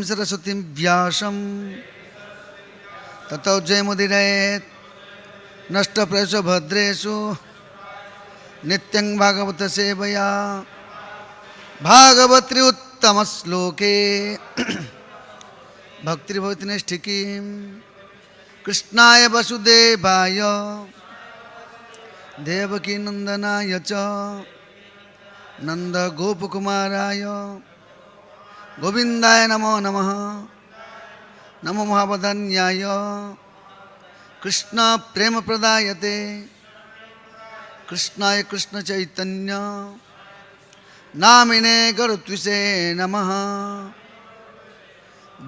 सरस्वतीं व्यासं ततो जयमुदीरयेत् नष्टप्रायेषु भद्रेषु नित्यं भागवत सेवया भागवत्री उत्तम श्लोके भक्तिर्भवति नैष्ठिकीं कृष्णाय वसुदेवाय देवकी नंदनाय च नंद गोपकुमाराय गोविंदाय नमो नमः। नमो महावदन्याय कृष्ण प्रेम प्रदायते कृष्णाय कृष्ण चैतन्य नामिने गरुत्विषे नमः।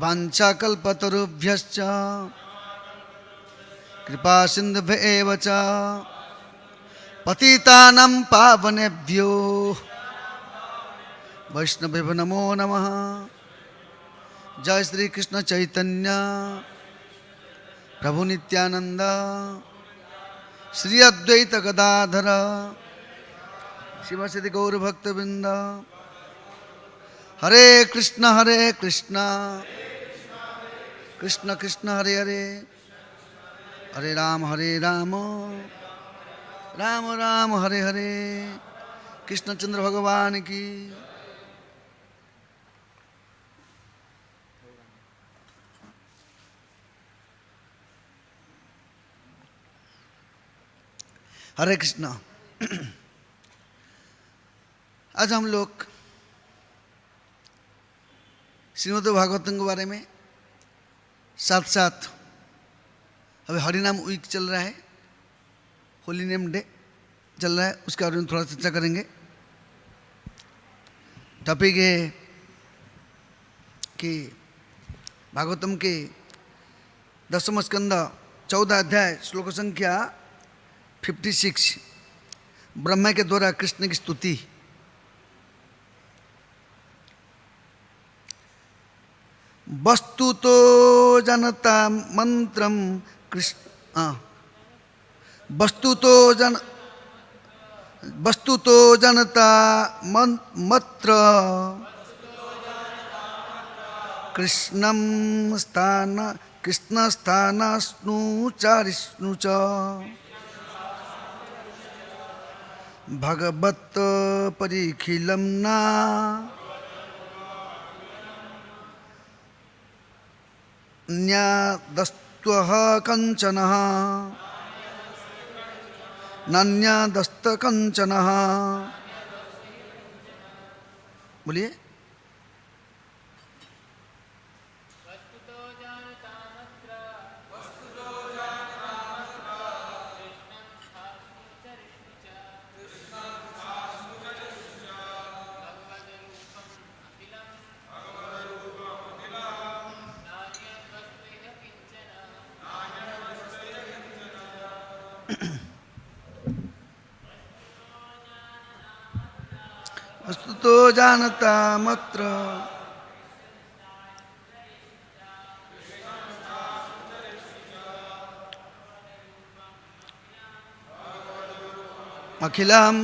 वाञ्छाकल्पतरुभ्यश्च कृपा सिन्धुभ्येव च पतितानां पावनेभ्यो वैष्णवेभ्यो नमो नमः। जय श्री कृष्ण चैतन्य प्रभु नित्यानंद श्री अद्वैत गदाधर शिवसदि गौर भक्तवृंद। हरे कृष्ण कृष्ण कृष्ण हरे हरे हरे राम राम राम हरे हरे। कृष्णचंद्र भगवान की। हरे कृष्णा। आज हम लोग श्रीमद् भागवतम के बारे में साथ साथ अभी हरिनाम वीक चल रहा है, होली नेम डे चल रहा है, उसके बारे में थोड़ा चर्चा करेंगे। टॉपिक है कि भागवतम के 10वां स्कंद 14 अध्याय श्लोक संख्या 56 ब्रह्मा के द्वारा कृष्ण की स्तुति। वस्तु तो जनता मंत्रम कृष्ण वस्तु तो जनता मत्र कृष्ण स्थानस्नु चारिष्णु च भगवत परिखिलं न न्यादस्त्वः कंचनः नन्यादस्त कंचनः। बोलिए। वस्तु तो जानता मात्र अखिलम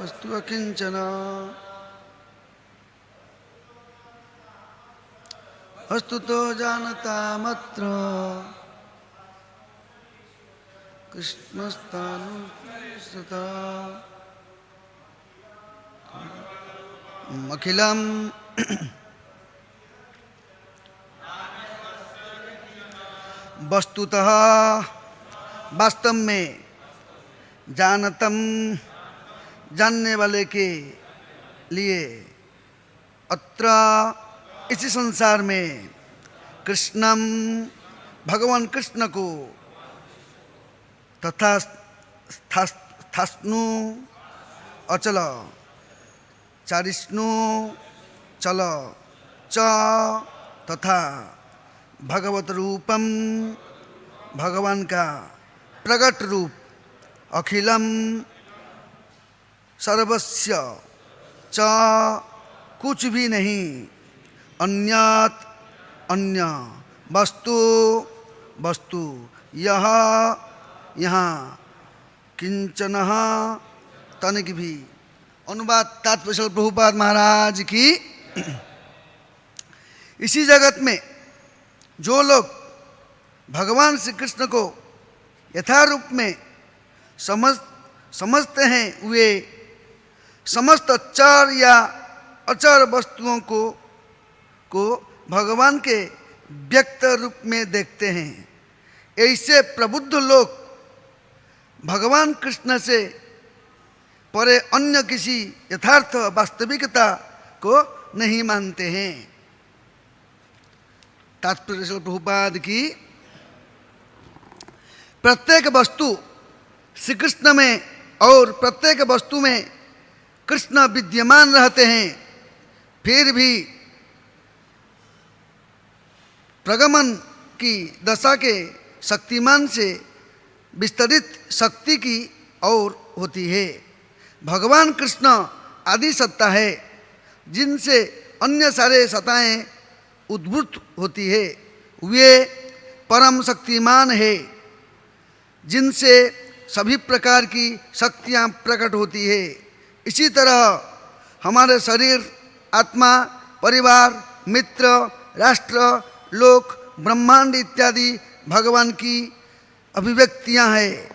वस्तु अकिंचन वस्तु तो जानता मात्र कृष्णस्थानु सदा अखिलम। वस्तुतः वास्तव में जानतम जानने वाले के लिए अत्र इसी संसार में कृष्णम भगवान कृष्ण को तथा स्थास्नु अचल चारिष्णु चल च तथा भगवत रूपम भगवान का प्रकट रूप अखिलम सर्वस्य च कुछ भी नहीं अन्यत अन्य वस्तु यह यहाँ किंचन तनिक भी अनुवाद तात्पर्य प्रभुपाद महाराज की। इसी जगत में जो लोग भगवान श्री कृष्ण को यथारूप में समझते हैं, वे समस्त चर या अचर वस्तुओं को भगवान के व्यक्त रूप में देखते हैं। ऐसे प्रबुद्ध लोग भगवान कृष्ण से परे अन्य किसी यथार्थ वास्तविकता को नहीं मानते हैं। तात्पर्य प्रभुपाद की। प्रत्येक वस्तु श्री कृष्ण में और प्रत्येक वस्तु में कृष्ण विद्यमान रहते हैं, फिर भी प्रगमन की दशा के शक्तिमान से विस्तरित शक्ति की ओर होती है। भगवान कृष्ण आदि सत्ता है, जिनसे अन्य सारे सत्ताएं उद्भूत होती है। वे परम शक्तिमान है, जिनसे सभी प्रकार की शक्तियां प्रकट होती है। इसी तरह हमारे शरीर, आत्मा, परिवार, मित्र, राष्ट्र, लोक, ब्रह्मांड इत्यादि भगवान की अभिव्यक्तियां हैं,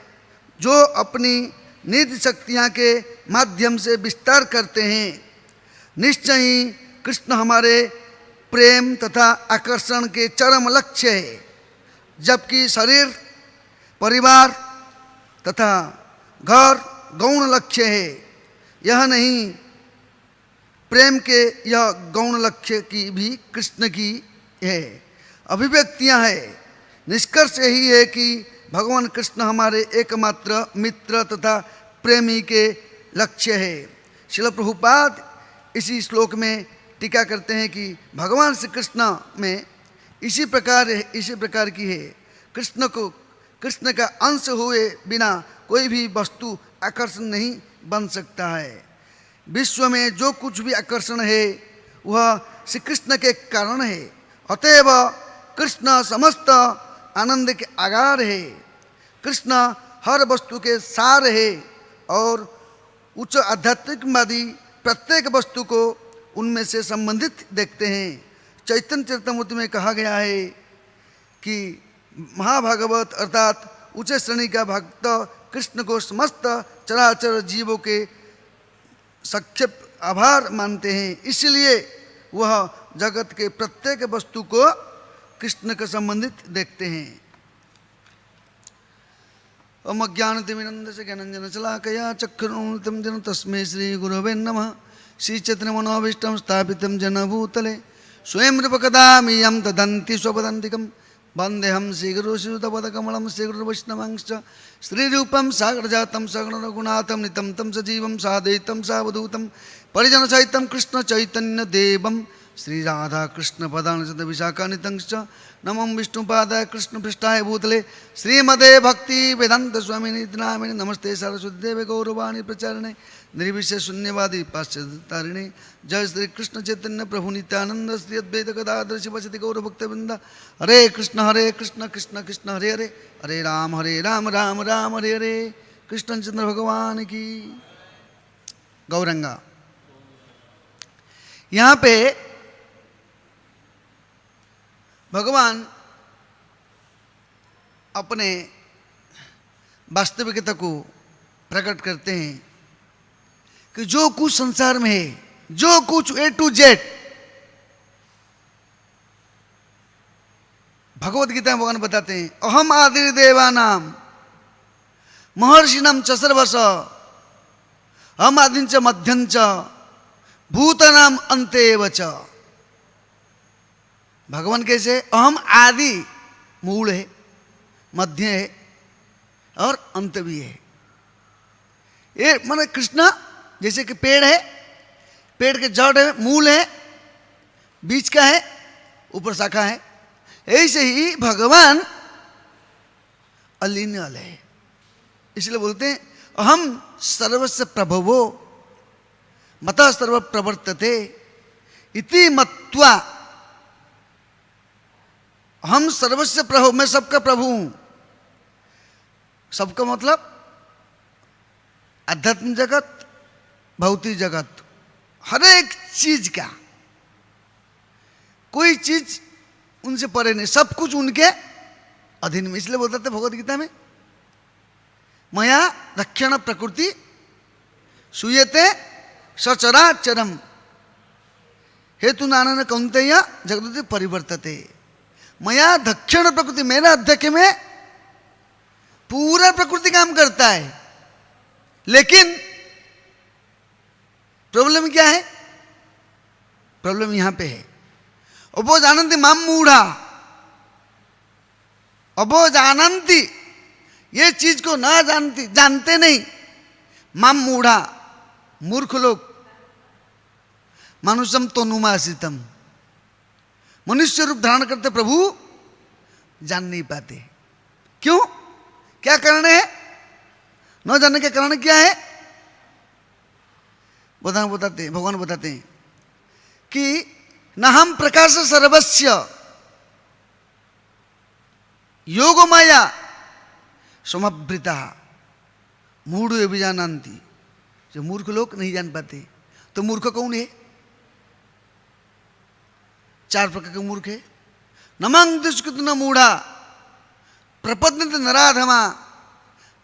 जो अपनी निज शक्तियां के माध्यम से विस्तार करते हैं। निश्चय ही कृष्ण हमारे प्रेम तथा आकर्षण के चरम लक्ष्य है, जबकि शरीर, परिवार तथा घर गौण लक्ष्य है। यह नहीं, प्रेम के यह गौण लक्ष्य की भी कृष्ण की है अभिव्यक्तियां हैं। निष्कर्ष यही है कि भगवान कृष्ण हमारे एकमात्र मित्र तथा प्रेमी के लक्ष्य है। श्रील प्रभुपाद इसी श्लोक में टीका करते हैं कि भगवान श्री कृष्ण में इसी प्रकार की है। कृष्ण का अंश हुए बिना कोई भी वस्तु आकर्षण नहीं बन सकता है। विश्व में जो कुछ भी आकर्षण है वह श्री कृष्ण के कारण है। अतएव कृष्ण समस्त आनंद के आगार है। कृष्ण हर वस्तु के सार है और उच्च आध्यात्मिकवादी प्रत्येक वस्तु को उनमें से संबंधित देखते हैं। चैतन्य चरितमृत में कहा गया है कि महाभागवत अर्थात उच्च श्रेणी का भक्त कृष्ण को समस्त चराचर जीवों के संक्षेप आभार मानते हैं, इसलिए वह जगत के प्रत्येक वस्तु को कृष्ण के संबंधित देखते हैं। ओम अज्ञानतिमिरन्धस्य ज्ञानाञ्जनशलाकया चक्षुरुन्मिलितं येन तस्मै श्रीगुरवे नमः। श्रीचैतन्यमनोभीष्टं स्थापितं येन भूतले स्वयं रूपकदा मह्यं ददन्ति स्वपदान्तिकं। वन्देऽहं श्रीगुरुश्रीयुतपदकमलं श्रीगुरुवैष्णवांश्च श्रीरूपं सागरजातं सगुणरघुनाथं नितं तं सजीवं साद्वैतं सावधूतं परिजनसहितं कृष्णचैतन्यदेवं श्रीराधाकृष्णपदानुसृत विशाखानितंश्च नमो विष्णुपादाय कृष्णपृष्ठाय भूतले श्रीमदे भक्ति वेदांत स्वामिनि नामिने नमस्ते सरस्वती देवे गौरवाणी प्रचारिणे निर्विशेष शून्यवादी पाश्चात्य जय श्री कृष्ण चैतन्य प्रभु नित्यानंद श्री अद्वैत गदाधर शिवसति गौरभक्तवृंद। हरे कृष्ण कृष्ण कृष्ण हरे हरे, हरे राम राम राम हरे हरे। कृष्णचंद्र भगवान की गौरंगा। यहाँ पे भगवान अपने वास्तविकता को प्रकट करते हैं कि जो कुछ संसार में है, जो कुछ A to Z, Bhagavad Gita में भगवान बताते हैं अहम आदि देवानाम महर्षिणाम च सर्वश अहम आदिंच मध्यंच भूतानाम अंतेव च। भगवान कैसे? अहम आदि मूल है, मध्य है और अंत भी है। ये माने कृष्ण जैसे कि पेड़ है, पेड़ के जड़ है, मूल है, बीच का है, ऊपर शाखा है। ऐसे ही भगवान अलिन्यल है, इसलिए बोलते हैं अहम सर्वस्य प्रभवो मतः सर्व प्रवर्तते इति मत्वा। हम सर्वस्य प्रभु, मैं सबका प्रभु हूं। सबका मतलब आध्यात्मिक जगत, भौतिक जगत, हर एक चीज का, कोई चीज उनसे परे नहीं, सब कुछ उनके अधीन में। इसलिए बोलते थे भगवद गीता में, मया दक्षिण प्रकृति सूयते सचराचरम हेतु नाना कौंतेय जगत परिवर्तते। मया दक्षिण प्रकृति, मेरा अध्यक्ष में पूरा प्रकृति काम करता है, लेकिन प्रॉब्लम क्या है? प्रॉब्लम यहां पे है, अबो जानती माम मूढ़ा, अबो जानती, ये चीज को ना जानते नहीं, माम मूढ़ा, मूर्ख लोग, मनुष्यम तो नुमासितम, मनुष्य रूप धारण करते प्रभु जान नहीं पाते। क्यों? क्या कारण है? न जानने का कारण क्या है? भगवान बताते हैं कि न हम प्रकाश सर्वस्य योग माया समभृता मूढ़ भी जानती। जो मूर्ख लोग नहीं जान पाते, तो मूर्ख कौन है? चार प्रकार के मूर्ख है। नमंग दुष्कृत न मूढ़ा प्रपद्यन्ते नराधमा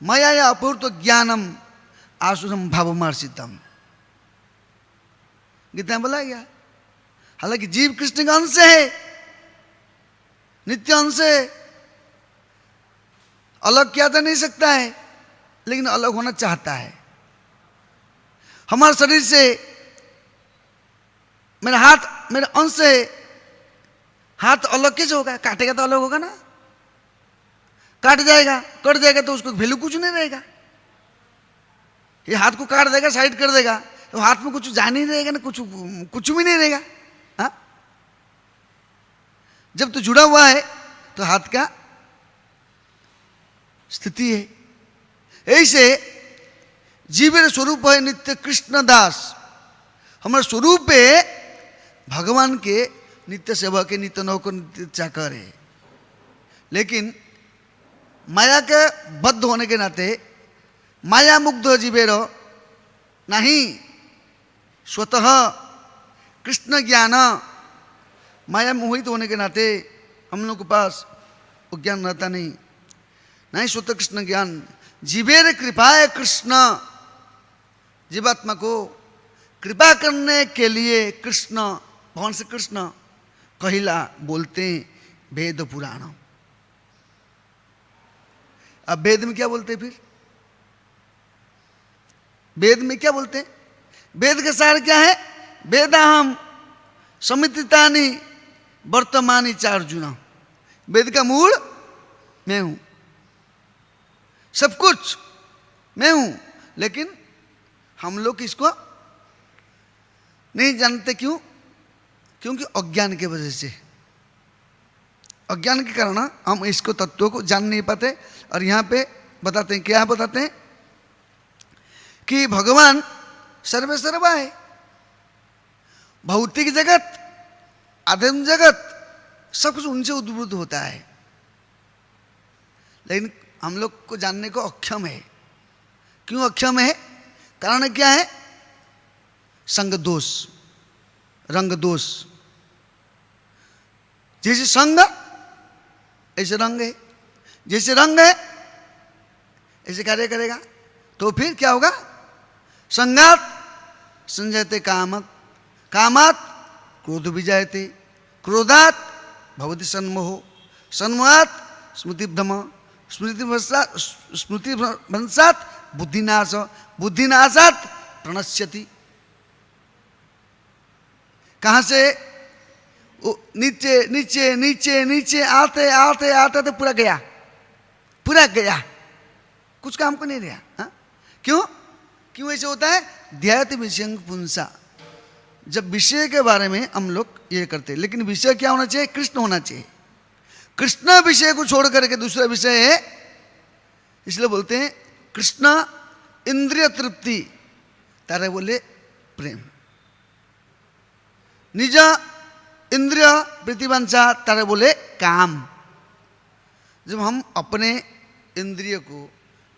मया या अपूर्त ज्ञानम आसुरम भावमार्षितम। गीता में बोला गया। हालांकि जीव कृष्ण का अंश है, नित्य अंश है, अलग किया जा नहीं सकता है, लेकिन अलग होना चाहता है। हमारे शरीर से मेरा हाथ मेरा अंश है, हाथ अलग कैसे होगा? काटेगा तो अलग होगा ना, काट जाएगा, कट जाएगा तो उसको वैल्यू कुछ नहीं रहेगा। ये हाथ को काट देगा, साइड कर देगा, तो हाथ में कुछ जान ही रहेगा ना, कुछ भी नहीं रहेगा। हाँ, जब तो जुड़ा हुआ है तो हाथ का स्थिति है। ऐसे जीवेर स्वरूप है नित्य कृष्ण दास। हमारे स्वरूप है भगवान के नित्य सेवक है, नित्य नौकर, नित्य चाकर है। लेकिन माया के बद्ध होने के नाते माया मुग्ध जीवेर नहीं, स्वतः कृष्ण ज्ञान, माया मोहित होने के नाते हम लोग के पास वो ज्ञान रहता नहीं। नहीं स्वतः कृष्ण ज्ञान, जीवेर कृपा है कृष्ण, जीवात्मा को कृपा करने के लिए कृष्ण, भगवान से कृष्ण कहिला बोलते हैं वेद पुराण। अब वेद में क्या बोलते हैं? फिर वेद में क्या बोलते हैं? वेद का सार क्या है? वेदाहम समितितानि वर्तमानी चार्जुना। वेद का मूल मैं हूं, सब कुछ मैं हूं, लेकिन हम लोग इसको नहीं जानते। क्यों? क्योंकि अज्ञान की वजह से, अज्ञान के कारण हम इसको तत्वों को जान नहीं पाते। और यहाँ पे बताते हैं, क्या बताते हैं कि भगवान सर्वे सर्वा है। भौतिक जगत, आध्यात्मिक जगत, सब कुछ उनसे उद्भूत होता है, लेकिन हम लोग को जानने को अक्षम है। क्यों अक्षम है? कारण क्या है? संग दोष, रंग दोष। जैसे संग ऐसे रंग है, जैसे रंग है ऐसे कार्य करेगा, तो फिर क्या होगा? संगात संजयते कामत, कामात क्रोध विजायते, क्रोधात भवति सन्मोह, सन्मोहात स्मृतिभ्रम, स्मृतिभ्रंशात बुद्धिनाश, बुद्धिनाशात प्रणश्यति। कहाँ से? नीचे नीचे नीचे नीचे आते आते आते तो पूरा गया, पूरा गया, कुछ काम को नहीं रहा। हाँ? क्यों? क्यों ऐसे होता है? ध्यात विषय पुंसा। जब विषय के बारे में हम लोग ये करते हैं, लेकिन विषय क्या होना चाहिए? कृष्ण होना चाहिए। कृष्ण विषय को छोड़ करके दूसरा विषय है, इसलिए बोलते हैं कृष्ण इंद्रिय तृप्ति, तारे बोले प्रेम, निज इंद्रिय प्रतिवंशा, तारे बोले काम। जब हम अपने इंद्रिय को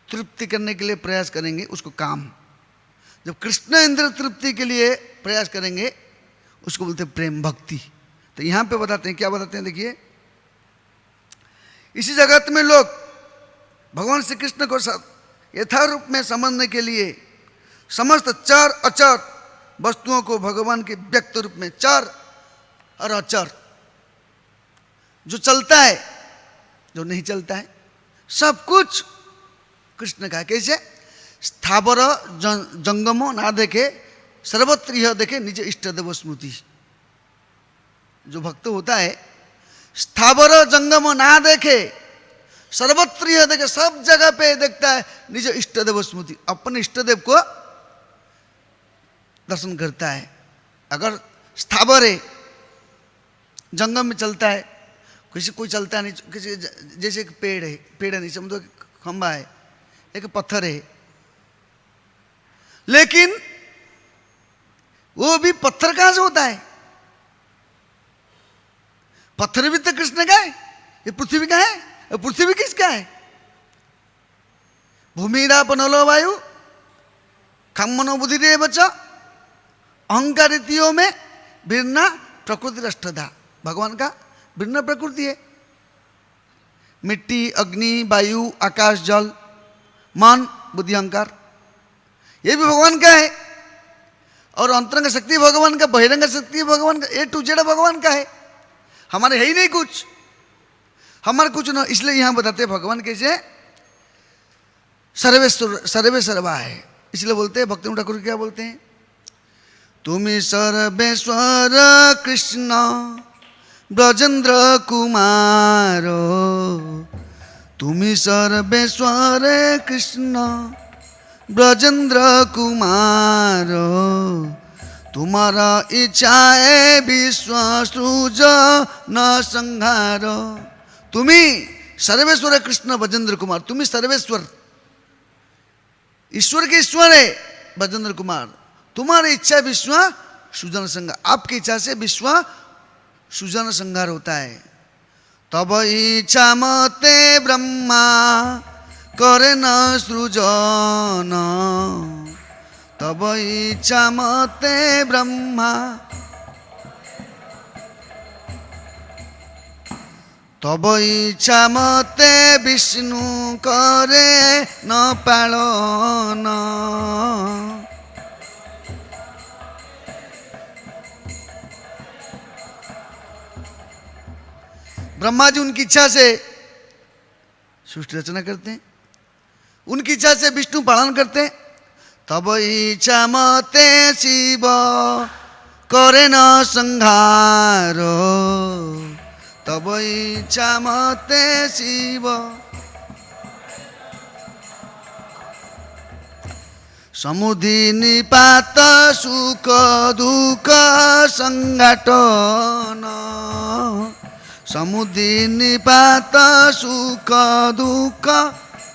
तृप्ति करने के लिए प्रयास करेंगे, उसको काम। जब कृष्ण इंद्र तृप्ति के लिए प्रयास करेंगे उसको बोलते हैं प्रेम भक्ति। तो यहां पे बताते हैं, क्या बताते हैं देखिए, इसी जगत में लोग भगवान श्री कृष्ण को यथारूप में समझने के लिए समस्त चर अचर वस्तुओं को भगवान के व्यक्त रूप में, चर और अचर, जो चलता है जो नहीं चलता है, सब कुछ कृष्ण का है। कैसे? स्थावर जंगमो ना देखे सर्वत्र यह देखे निज इष्ट देव स्मृति। जो भक्त होता है स्थावर जंगमो ना देखे सर्वत्र यह देखे, सब जगह पे देखता है निज इष्ट देव स्मृति, अपने इष्ट देव को दर्शन करता है। अगर स्थावर है, जंगम में चलता है, किसी कोई चलता नहीं, किसी जैसे एक पेड़ है नहीं, समझो खंबा है, एक पत्थर है, लेकिन वो भी पत्थर कहां से होता है? पत्थर भी तो कृष्ण का है। ये पृथ्वी का है, पृथ्वी किसका है? भूमिराप नलो वायु खम्मनो बुद्धि बच अहंकारितियों में भिन्ना प्रकृति अष्टधा। भगवान का भिन्न प्रकृति है, मिट्टी, अग्नि, वायु, आकाश, जल, मन, बुद्धि, अहंकार, ये भी भगवान का है। और अंतरंग शक्ति भगवान का, बहिरंग शक्ति भगवान का, A to Z भगवान का है। हमारे है ही नहीं कुछ, हमारे कुछ ना। इसलिए यहां बताते हैं भगवान कैसे सर्वेश्वर सर्वे सर्वा है। इसलिए बोलते हैं भक्ति ठाकुर क्या बोलते हैं, तुम्हें सर्वेश्वर कृष्ण ब्रजेंद्र कुमारो, तुम्हें सर्वेश्वर कृष्ण ब्रजेंद्र कुमारो, तुम्हारा इच्छा है विश्व सृज न संहार। तुम्हें सर्वेश्वर कृष्ण ब्रजेंद्र कुमार, तुम्हें सर्वेश्वर, ईश्वर के ईश्वर है ब्रजेंद्र कुमार, तुम्हारी इच्छा विश्व सृजन संहार, आपकी इच्छा से विश्व सृजन संहार होता है। तब इच्छा मते ब्रह्मा करे न सृजन, तब इच्छा मते ब्रह्मा, तब इच्छा मते विष्णु करे न पालन। ब्रह्मा जी उनकी इच्छा से सृष्टि रचना करते हैं, उनकी इच्छा से विष्णु पालन करते हैं। तब इच्छा मते शिव करे न संहार, तब इच्छा मते शिव, समुधि निपात सुख दुख संघाटन, समुधि निपात सुख दुख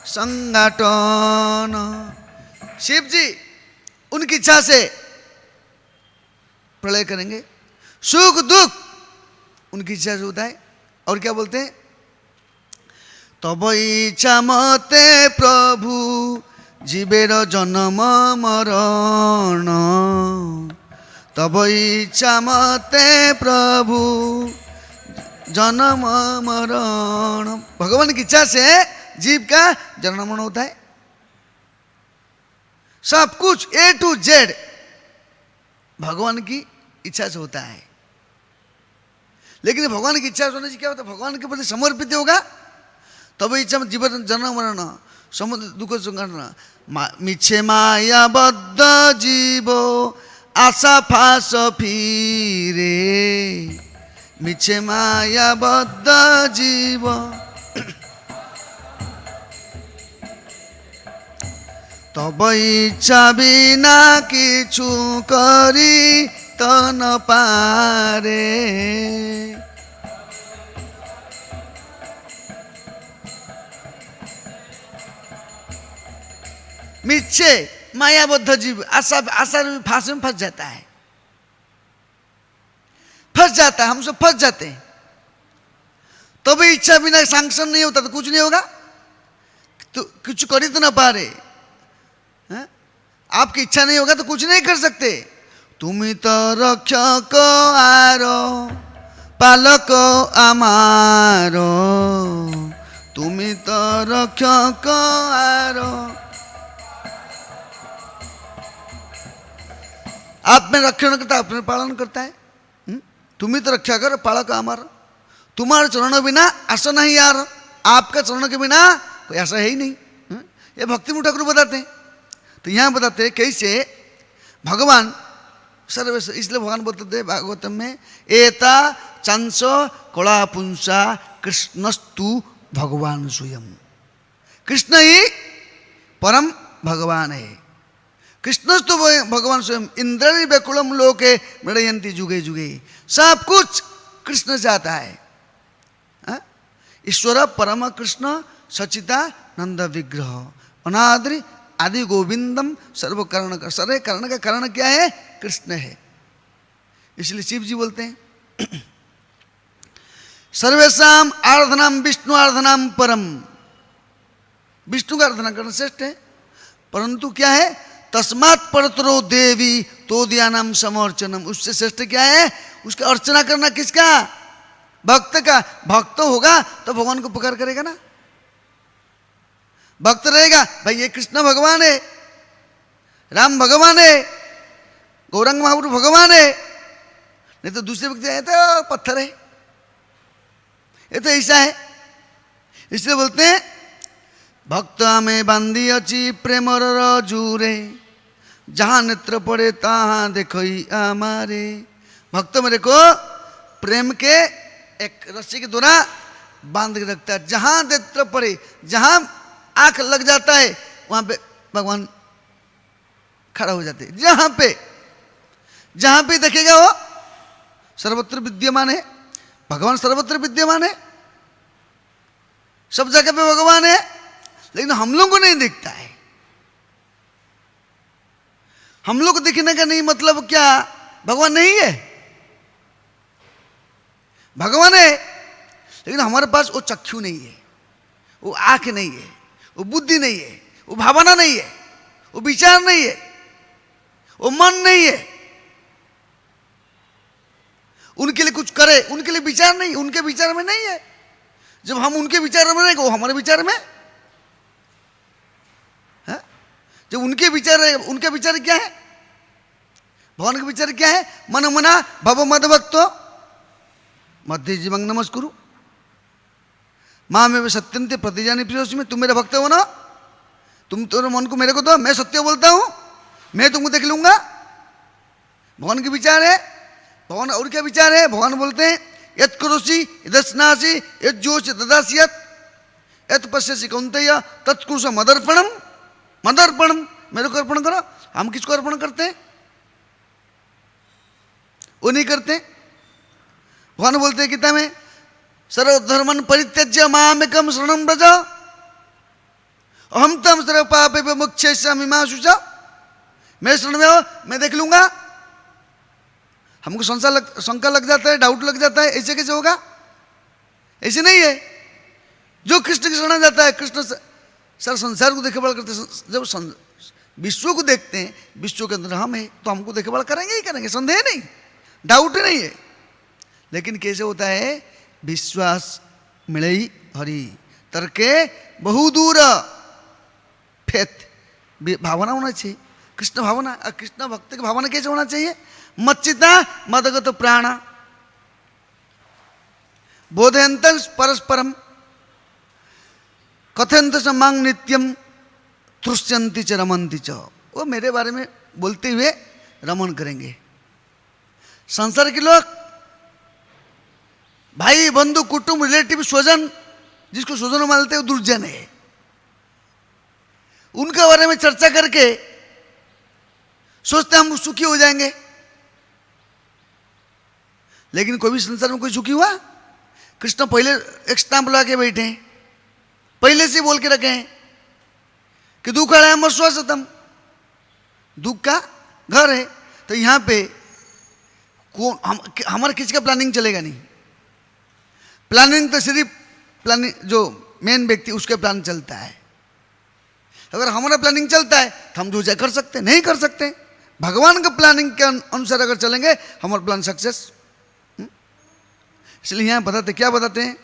संघाटन। शिव जी उनकी इच्छा से प्रलय करेंगे, सुख दुख उनकी इच्छा से होता है। और क्या बोलते हैं, तब इच्छा मते प्रभु जीवेर जन्म मरण, तब इच्छा मते प्रभु जन्म मरण। भगवान की इच्छा से जीव का जन्म मरण होता है। सब कुछ A to Z भगवान की इच्छा से होता है। लेकिन भगवान की इच्छा से होने से क्या होता है, भगवान के प्रति समर्पित होगा तब इच्छा में जीवन जन्म मरण समुद्र दुख संघटन। मिछे माया बद्ध जीवो आशा फास फिरे, मिछे माया बद्ध जीव, तब इच्छा बिना किछु करी त न पारे। मिच्छे मायाबद्ध जीव आशा फांस में फंस जाता है, हम सब फंस जाते हैं। तो भी इच्छा बिना सैंक्शन नहीं होता तो कुछ नहीं होगा, तो कुछ कर ही तो ना पा रहे। आपकी इच्छा नहीं होगा तो कुछ नहीं कर सकते। तुम्ही तो रक्षक आरो पालक आमारो, तुम्ही तो रक्षक आरो। आप में रक्षण करता है, अपने पालन करता है। तुम्ही तो रक्षा कर पालक आमारो, तुम्हारे चरणों बिना आशा नहीं यार, आपका चरणों के बिना कोई आशा है ही नहीं। ये भक्ति मुँह ठाकुर बताते हैं। तो यहाँ बताते हैं कैसे भगवान सर्वेश, इसलिए भगवान बोलते थे भागवतम में, एता चांस कला पुंसा कृष्णस्तु भगवान स्वयं। कृष्ण ही परम भगवान है। कृष्णस्तु भगवान स्वयं इंद्रनी व्याकुलम लोके मृडयंती जुगे जुगे। सब कुछ कृष्ण चाहता है। ईश्वर परम कृष्ण सचिता नंद विग्रह अनाद्रि आदि गोविंदम सर्व कारण का, सर्व कारण का कारण क्या है? कृष्ण है। इसलिए शिव जी बोलते हैं सर्वेशम आराधनाम विष्णु आराधनाम परम। विष्णु का आराधना करना श्रेष्ठ है, परंतु क्या है? तस्मात् परतरो देवी तो दियानाम समर्चनम। उससे श्रेष्ठ क्या है? उसका अर्चना करना। किसका? भक्त का। भक्त होगा तो भगवान को पुकार करेगा ना। भक्त रहेगा भाई ये कृष्ण भगवान है, राम भगवान है, गौरंग महाप्रभु भगवान है, नहीं तो दूसरे व्यक्ति आए तो पत्थर है, ये तो ऐसा है। इसलिए बोलते हैं भक्त में बांधी अच्छी प्रेमर रजूरे, जहाँ नेत्र पड़े तहाँ देखो हमारे। भक्त मेरे को प्रेम के एक रस्सी के द्वारा बांध के रखता है। जहाँ नेत्र पड़े, जहाँ आंख लग जाता है वहां पे भगवान खड़ा हो जाते हैं। जहां पे देखेगा वो सर्वत्र विद्यमान है। भगवान सर्वत्र विद्यमान है, सब जगह पे भगवान है, लेकिन हम लोग को नहीं दिखता है। हम लोग को दिखने का नहीं मतलब क्या? भगवान नहीं है, भगवान है, लेकिन हमारे पास वो चक्षु नहीं है, वो आंख नहीं है, वो बुद्धि नहीं है, वो भावना नहीं है, वो विचार नहीं है, वो मन नहीं है। उनके लिए कुछ करे, उनके लिए विचार नहीं, उनके विचार में नहीं है। जब हम उनके विचार में रहेंगे वो हमारे विचार में है। जब उनके विचार है, उनके विचार क्या है? भगवान के विचार क्या है? मन मना भव मदभक्तो मध्य जीवंग नमस्कुरु माँ में सत्यंते प्रतिजानी प्रियोसी में। तुम मेरे भक्त हो ना, तुम तो मन को मेरे को दो, मैं सत्य बोलता हूँ, मैं तुमको देख लूंगा। भगवान के विचार है। भगवान और क्या विचार है? भगवान बोलते हैं यत् करोसि यदस्नासि यज्जोष ददासियत यत् पश्यसि कौन्तेय तत्कुरुष मदर्पणम। मदर्पणम मेरे को अर्पण करो। हम किसको अर्पण करते हैं? वो नहीं करते। भगवान बोलते हैं गीता में सर्वधर्मन परित्यज्य मामेकं शरणं व्रज अहम तम सर्व पापे विमुच्यैष्यामि मा शुचा। मेरे शरण में हो, मैं देख लूंगा। हमको शंका लग जाता है, डाउट लग जाता है, ऐसे कैसे होगा? ऐसे नहीं है। जो कृष्ण की शरण जाता है, कृष्ण सर संसार को देखभाल करते। जब विश्व को देखते हैं, विश्व के अंदर हम है, तो हमको देखभाल करेंगे ही करेंगे, संदेह नहीं, डाउट ही नहीं है। लेकिन कैसे होता है? विश्वास मिलई हरि तर्के बहुदूर फेथ भावना होना चाहिए। कृष्ण भावना, कृष्ण भक्त की भावना कैसे होना चाहिए? मच्चिता मदगत प्राण बोधयंत परस्परम कथयंत च मांग नित्यम तृष्यंती च रमंती च। वो मेरे बारे में बोलते हुए रमन करेंगे। संसार के लोग भाई बंधु कुटुंब रिलेटिव स्वजन, जिसको स्वजन मानते हैं वो दुर्जन है। उनके बारे में चर्चा करके सोचते हम सुखी हो जाएंगे। लेकिन कोई भी संसार में कोई सुखी हुआ? कृष्ण पहले एक स्टैंप लगा के बैठे हैं, पहले से बोल के रखे हैं कि दुख आया मस्वासतम, दुख का घर है। तो यहाँ पे कौन हमारा किसी का प्लानिंग चलेगा नहीं। प्लानिंग तो सिर्फ प्लानिंग जो मेन व्यक्ति उसका प्लान चलता है। अगर हमारा प्लानिंग चलता है तो हम जो चाहे कर सकते हैं, नहीं कर सकते। भगवान का प्लानिंग के अनुसार अगर चलेंगे हमारा प्लान सक्सेस। इसलिए यहाँ बताते, क्या बताते हैं,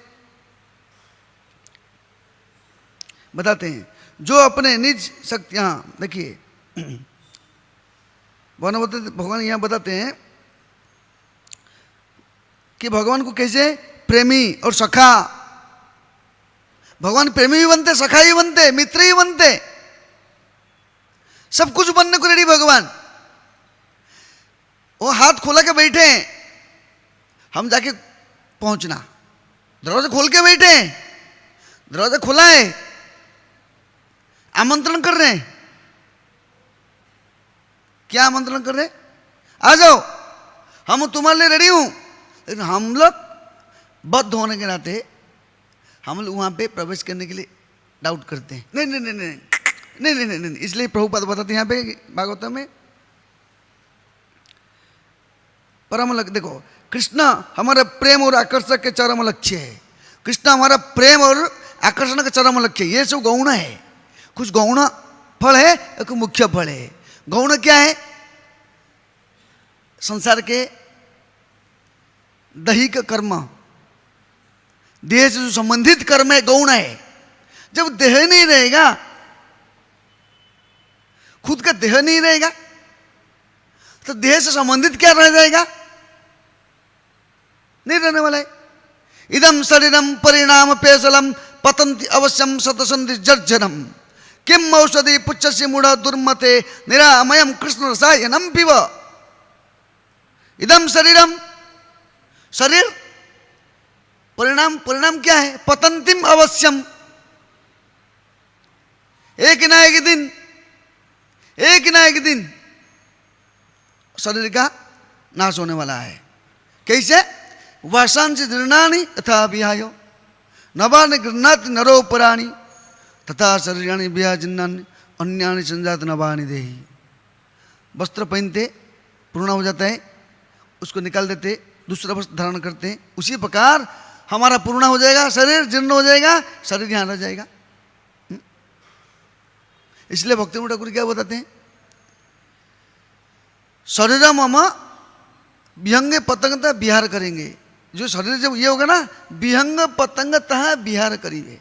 बताते हैं जो अपने निज शक्ति, यहाँ देखिए भगवान यहाँ बताते हैं कि भगवान को कैसे प्रेमी और सखा, भगवान प्रेमी भी बनते, सखा भी बनते, मित्र ही बनते, सब कुछ बनने को रेडी भगवान। वो हाथ खोला के बैठे हैं, हम जाके पहुंचना, दरवाजा खोल के बैठे हैं, दरवाजा खुला है, आमंत्रण कर रहे हैं। क्या आमंत्रण कर रहे हैं? आ जाओ, हम तुम्हारे लिए रेडी हूं। लेकिन हम लोग बद्ध होने के नाते हम लोग वहां पे प्रवेश करने के लिए डाउट करते हैं। नहीं नहीं नहीं नहीं नहीं नहीं नहीं, नहीं। इसलिए प्रभुपाद बताते हैं यहाँ पे भागवतम में, परम लक्ष्य देखो, कृष्ण हमारा प्रेम और आकर्षण के चरम लक्ष्य है। कृष्ण हमारा प्रेम और आकर्षण का चरम लक्ष्य है। ये सब गौण है, कुछ गौण फल है, एक मुख्य फल है। गौण क्या है? संसार के दैहिक कर्म, देह से जो संबंधित कर्म है, गौण है। जब देह नहीं रहेगा, खुद का देह नहीं रहेगा, तो देह से संबंधित क्या रह जाएगा? नहीं रहने वाला है। इदम शरीरम परिणाम पेशलम पतंति अवश्यम शतसंधि जर्जनम किम औषधि पुच्छस्य मूढ़ दुर्मते निरामयम कृष्ण रसायनम पिब। इदम शरीरम, शरीर, परिणाम, परिणाम क्या है? पतंतिम अवश्यम, एक ना एक दिन, एक ना एक दिन शरीर का नाश होने वाला है। कैसे? वासांसि जीर्णानि तथा विहायो नवानि गृह्णाति नरो पराणि तथा शरीराणि विहाजिन्नानि अन्यानि संजात नवानि देहि। वस्त्र पहनते, पूर्ण हो जाता है, उसको निकाल देते, दूसरा वस्त्र धारण करते हैं। उसी प्रकार हमारा पूर्ण हो जाएगा, शरीर जीर्ण हो जाएगा, शरीर यहाँ रह जाएगा। इसलिए भक्ति ठाकुर क्या बताते हैं? शरीर मम विहंग पतंगतः विहार करेंगे। जो शरीर जब ये होगा ना, विहंग पतंगतः विहार करेंगे।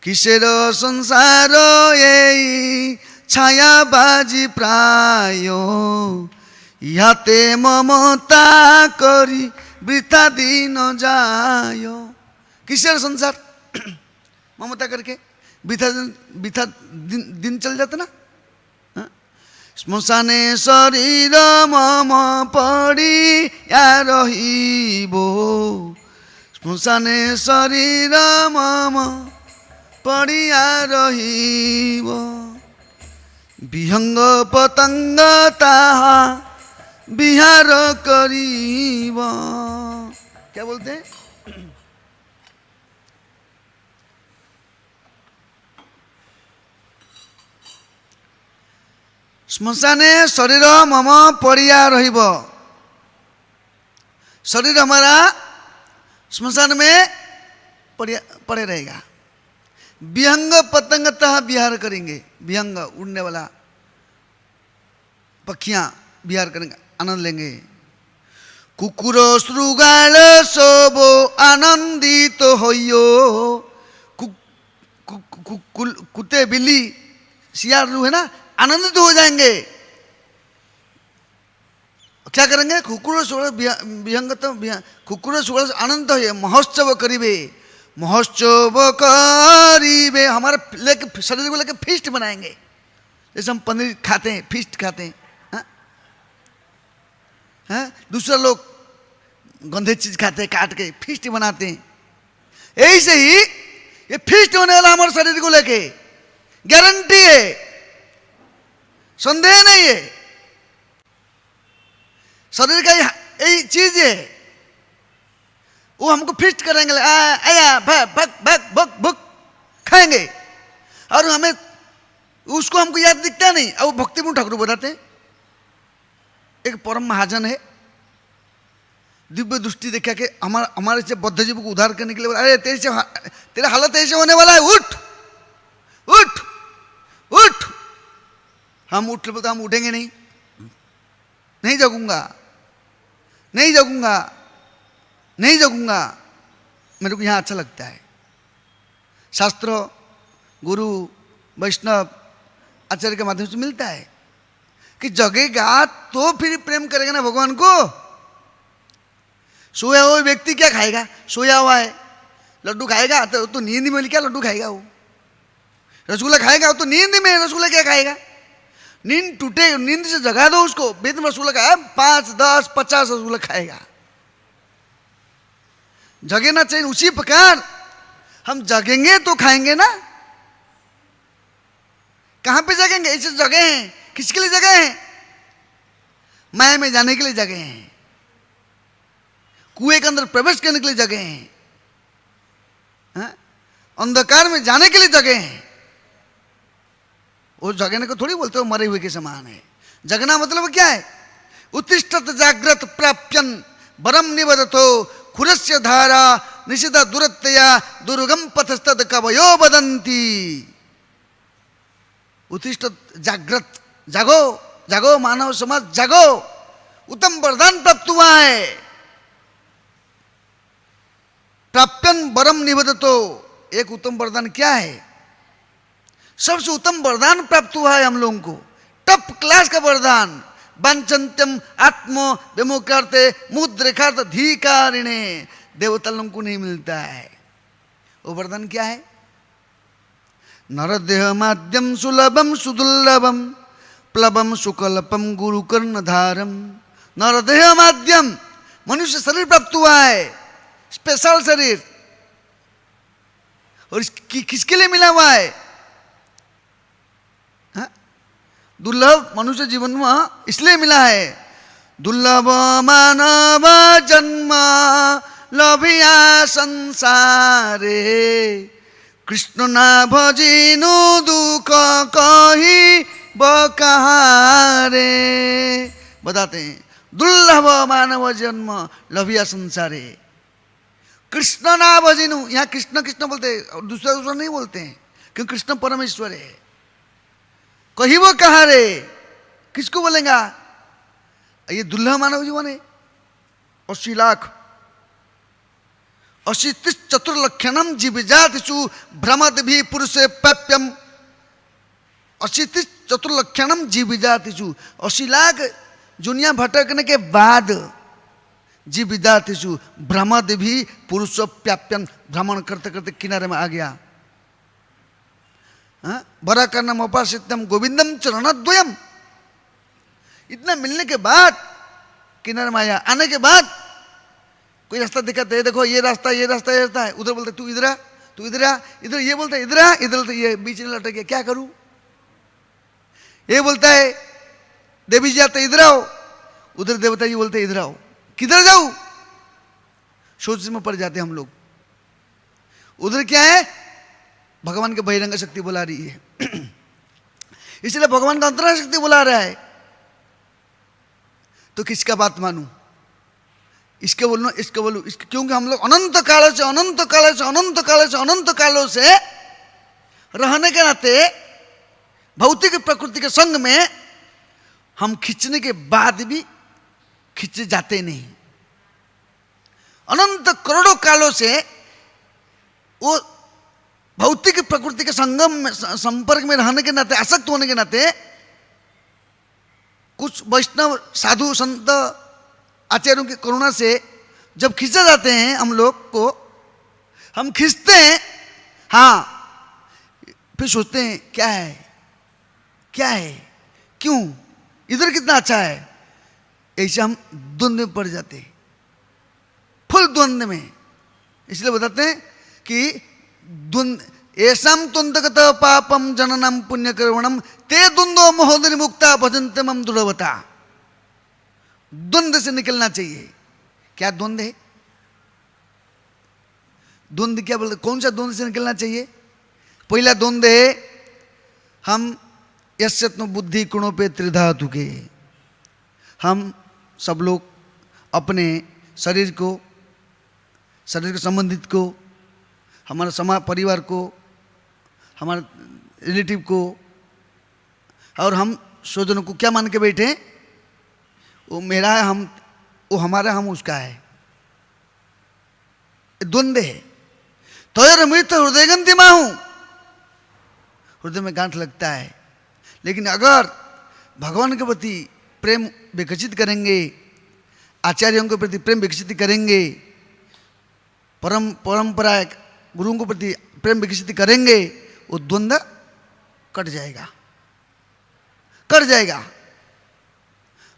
किसेर संसार ये छाया बाजी प्रायो याते ममता करी वृथा दिन जायो। किसेर संसार, ममता करके वृथा दिन चल जाता ना। श्मशाने शरीर मम पड़िया रहिबो, श्मशाने शरीर मम पड़िया रहिबो विहंग पतंग ताहा विहार करीब। क्या बोलते हैं? श्मशाने शरीर मम पड़िया रहिब, शरीर हमारा श्मशान में पड़े रहेगा। विहंग पतंगतः विहार करेंगे, विहंग उड़ने वाला पक्षियां विहार करेंगे, आनंद लेंगे। कुकुर श्रुगाल सोबो आनंदित होइयो, कुत्ते बिल्ली सियार है ना, आनंदित हो जाएंगे। क्या करेंगे? कुकुर विहंग, कुकुर सुगल आनंद हो, महोत्सव करीबे, महोत्सव करीबे, हमारे लेके शरीर को लेके फीस्ट बनाएंगे। जैसे हम पनीर खाते हैं, फीस्ट खाते हैं, हाँ? दूसरा लोग गंदे चीज खाते हैं, काट के फीस्ट बनाते हैं। ऐसे ही ये फीस्ट होने वाला हमारे शरीर को लेके, गारंटी है, संदेह नहीं है। शरीर का यही चीज है, वो हमको फीस्ट करेंगे, आया भग भग भग भग खाएंगे, और हमें उसको हमको याद दिखता नहीं। अब भक्ति ठाकुर बताते हैं, एक परम महाजन है, दिव्य दृष्टि देखा के हमारे से बद्ध जीव को उद्धार करने के लिए, अरे तेरे हालत ऐसे होने वाला है, उठ उठ, हम उठ बोलते हम उठेंगे नहीं, नहीं जगूंगा, नहीं जगूंगा, नहीं जगूंगा, मेरे को यहाँ अच्छा लगता है। शास्त्र, गुरु, वैष्णव, आचार्य के माध्यम से मिलता है कि जगेगा तो फिर प्रेम करेगा ना भगवान को। सोया हुआ व्यक्ति क्या खाएगा? सोया हुआ है, लड्डू खाएगा तो नींद में क्या लड्डू खाएगा? वो रसगुल्ला खाएगा तो नींद में, रसगुल्ला क्या खाएगा? नींद टूटे, नींद से जगा दो उसको। बेद में रसगुल्ला खाया 5, 10, 50 रसगुल्ला खाएगा, जगे ना चाहिए। उसी प्रकार हम जगेंगे तो खाएंगे ना। कहां पे जगेंगे? ऐसे जगह हैं, किसके लिए जगह हैं? माया में जाने के लिए जगह हैं, कुएं के अंदर प्रवेश करने के लिए जगह हैं, अंधकार में जाने के लिए जगह हैं। वो जगने को थोड़ी बोलते हो मरे हुए के समान है। जगना मतलब क्या है? उत्तिष्ठत जाग्रत प्राप्यन वरम निवदतो खुरस्य धारा निषिद्ध दुरत्तया दुर्गम पथस्तद कवयो वदन्ति। उत्तिष्ठत जाग्रत, जागो, जागो मानव समाज, जागो, उत्तम वरदान प्राप्त हुआ है। प्राप्यन वरम निवदतो, एक उत्तम वरदान क्या है? सबसे उत्तम वरदान प्राप्त हुआ है हम लोगों को, टॉप क्लास का वरदान। वंचन्त्यम आत्मो विमुक्तार्थे मुद्रेखार्थ धीकारिणे, देवता लोगों को नहीं मिलता है। वो वरदान क्या है? नरदेह माध्यम सुलभम सुदुर्लभम प्लवम सुकल्पम गुरुकर्णधारम। नरदेह माध्यम, मनुष्य शरीर प्राप्त हुआ है, स्पेशल शरीर। और किसके लिए मिला हुआ है? दुर्लभ मनुष्य जीवन में इसलिए मिला है। दुर्लभ मानव जन्म लभिया संसारे, कृष्ण ना भजिनु दुख कही बकहारे। बताते हैं दुर्लभ मानव जन्म लभिया संसारे, कृष्ण ना भजिनु। यहाँ कृष्ण कृष्ण बोलते हैं, दूसरा दूसरा नहीं बोलते हैं, क्योंकि कृष्ण परमेश्वर है। कही वो कहा रे, किसको बोलेगा? ये दुर्लभ मानव जीवन है। 80 लाख 80 चतुर्लक्षणम जीवजातिषु भ्रमद भी पुरुषे प्राप्यम। 80 चतुर्लक्षणम जीवजातिषु, 80 लाख दुनिया भटकने के बाद जीवजातिषु भ्रमद भी पुरुष प्राप्यम, भ्रमण करते करते किनारे में आ गया। बरा करना उपासित्यम गोविंदम चरणद्वयम। इतना मिलने के बाद किनारे में आया। आने के बाद कोई रास्ता दिखाते है, देखो ये रास्ता, ये रास्ता, ये रास्ता है। उधर बोलते तू इधर आ, तू इधर आ, इधर ये बोलता है इधर आ, इधर बोलते ये बीच में लटक गया, क्या करूं? ये बोलता है देवी जी आते इधर आओ, उधर देवता जी बोलते इधर आओ, किधर जाऊं? सोच में पड़ जाते हम लोग। उधर क्या है? भगवान के बहिरंग शक्ति बुला रही है। इसलिए भगवान का अंतरंग शक्ति बुला रहा है, तो किसका बात मानूं? इसके बोलूं, इसके बोलूं, इसके, क्योंकि हम लोग अनंत कालों से अनंत कालों से अनंत कालों से अनंत कालों से रहने के नाते भौतिक प्रकृति के संग में हम खींचने के बाद भी खींचे जाते नहीं। अनंत करोड़ों कालों से वो भौतिक प्रकृति के संगम में, संपर्क में रहने के नाते, आसक्त होने के नाते कुछ वैष्णव साधु संत आचार्यों की करुणा से जब खींचे जाते हैं हम लोग को, हम खींचते हैं, हाँ, फिर सोचते हैं क्या है, क्या है, क्यों, इधर कितना अच्छा है। ऐसे हम द्वंद्व में पड़ जाते हैं, फुल द्वंद्व में। इसलिए बताते हैं कि ऐसाम द्वंद्वगत पापम जननम पुण्य कर्मणम ते द्वंद्व महोदय मुक्ता भजन्ते मम दृढ़वता। द्वंद्व से निकलना चाहिए। क्या द्वंद्व है? द्वंद्व क्या बोलते? कौन सा द्वंद्व से निकलना चाहिए? पहला द्वंद्व है हम यस्यत्न बुद्धि कुणों पे त्रिधातु के। हम सब लोग अपने शरीर को, शरीर के संबंधित को, हमारे समाज परिवार को, हमारे रिलेटिव को, और हम स्वजनों को क्या मान के बैठे हैं? वो मेरा है, वो हमारा, हम उसका है। द्वंद्व है। तोयर मृत हृदय गंतिमा हूं, हृदय में गांठ लगता है। लेकिन अगर भगवान के प्रति प्रेम विकसित करेंगे, आचार्यों के प्रति प्रेम विकसित करेंगे, परंपरा गुरुओं के प्रति प्रेम विकसित करेंगे, वो द्वंद्व कट जाएगा, कट जाएगा।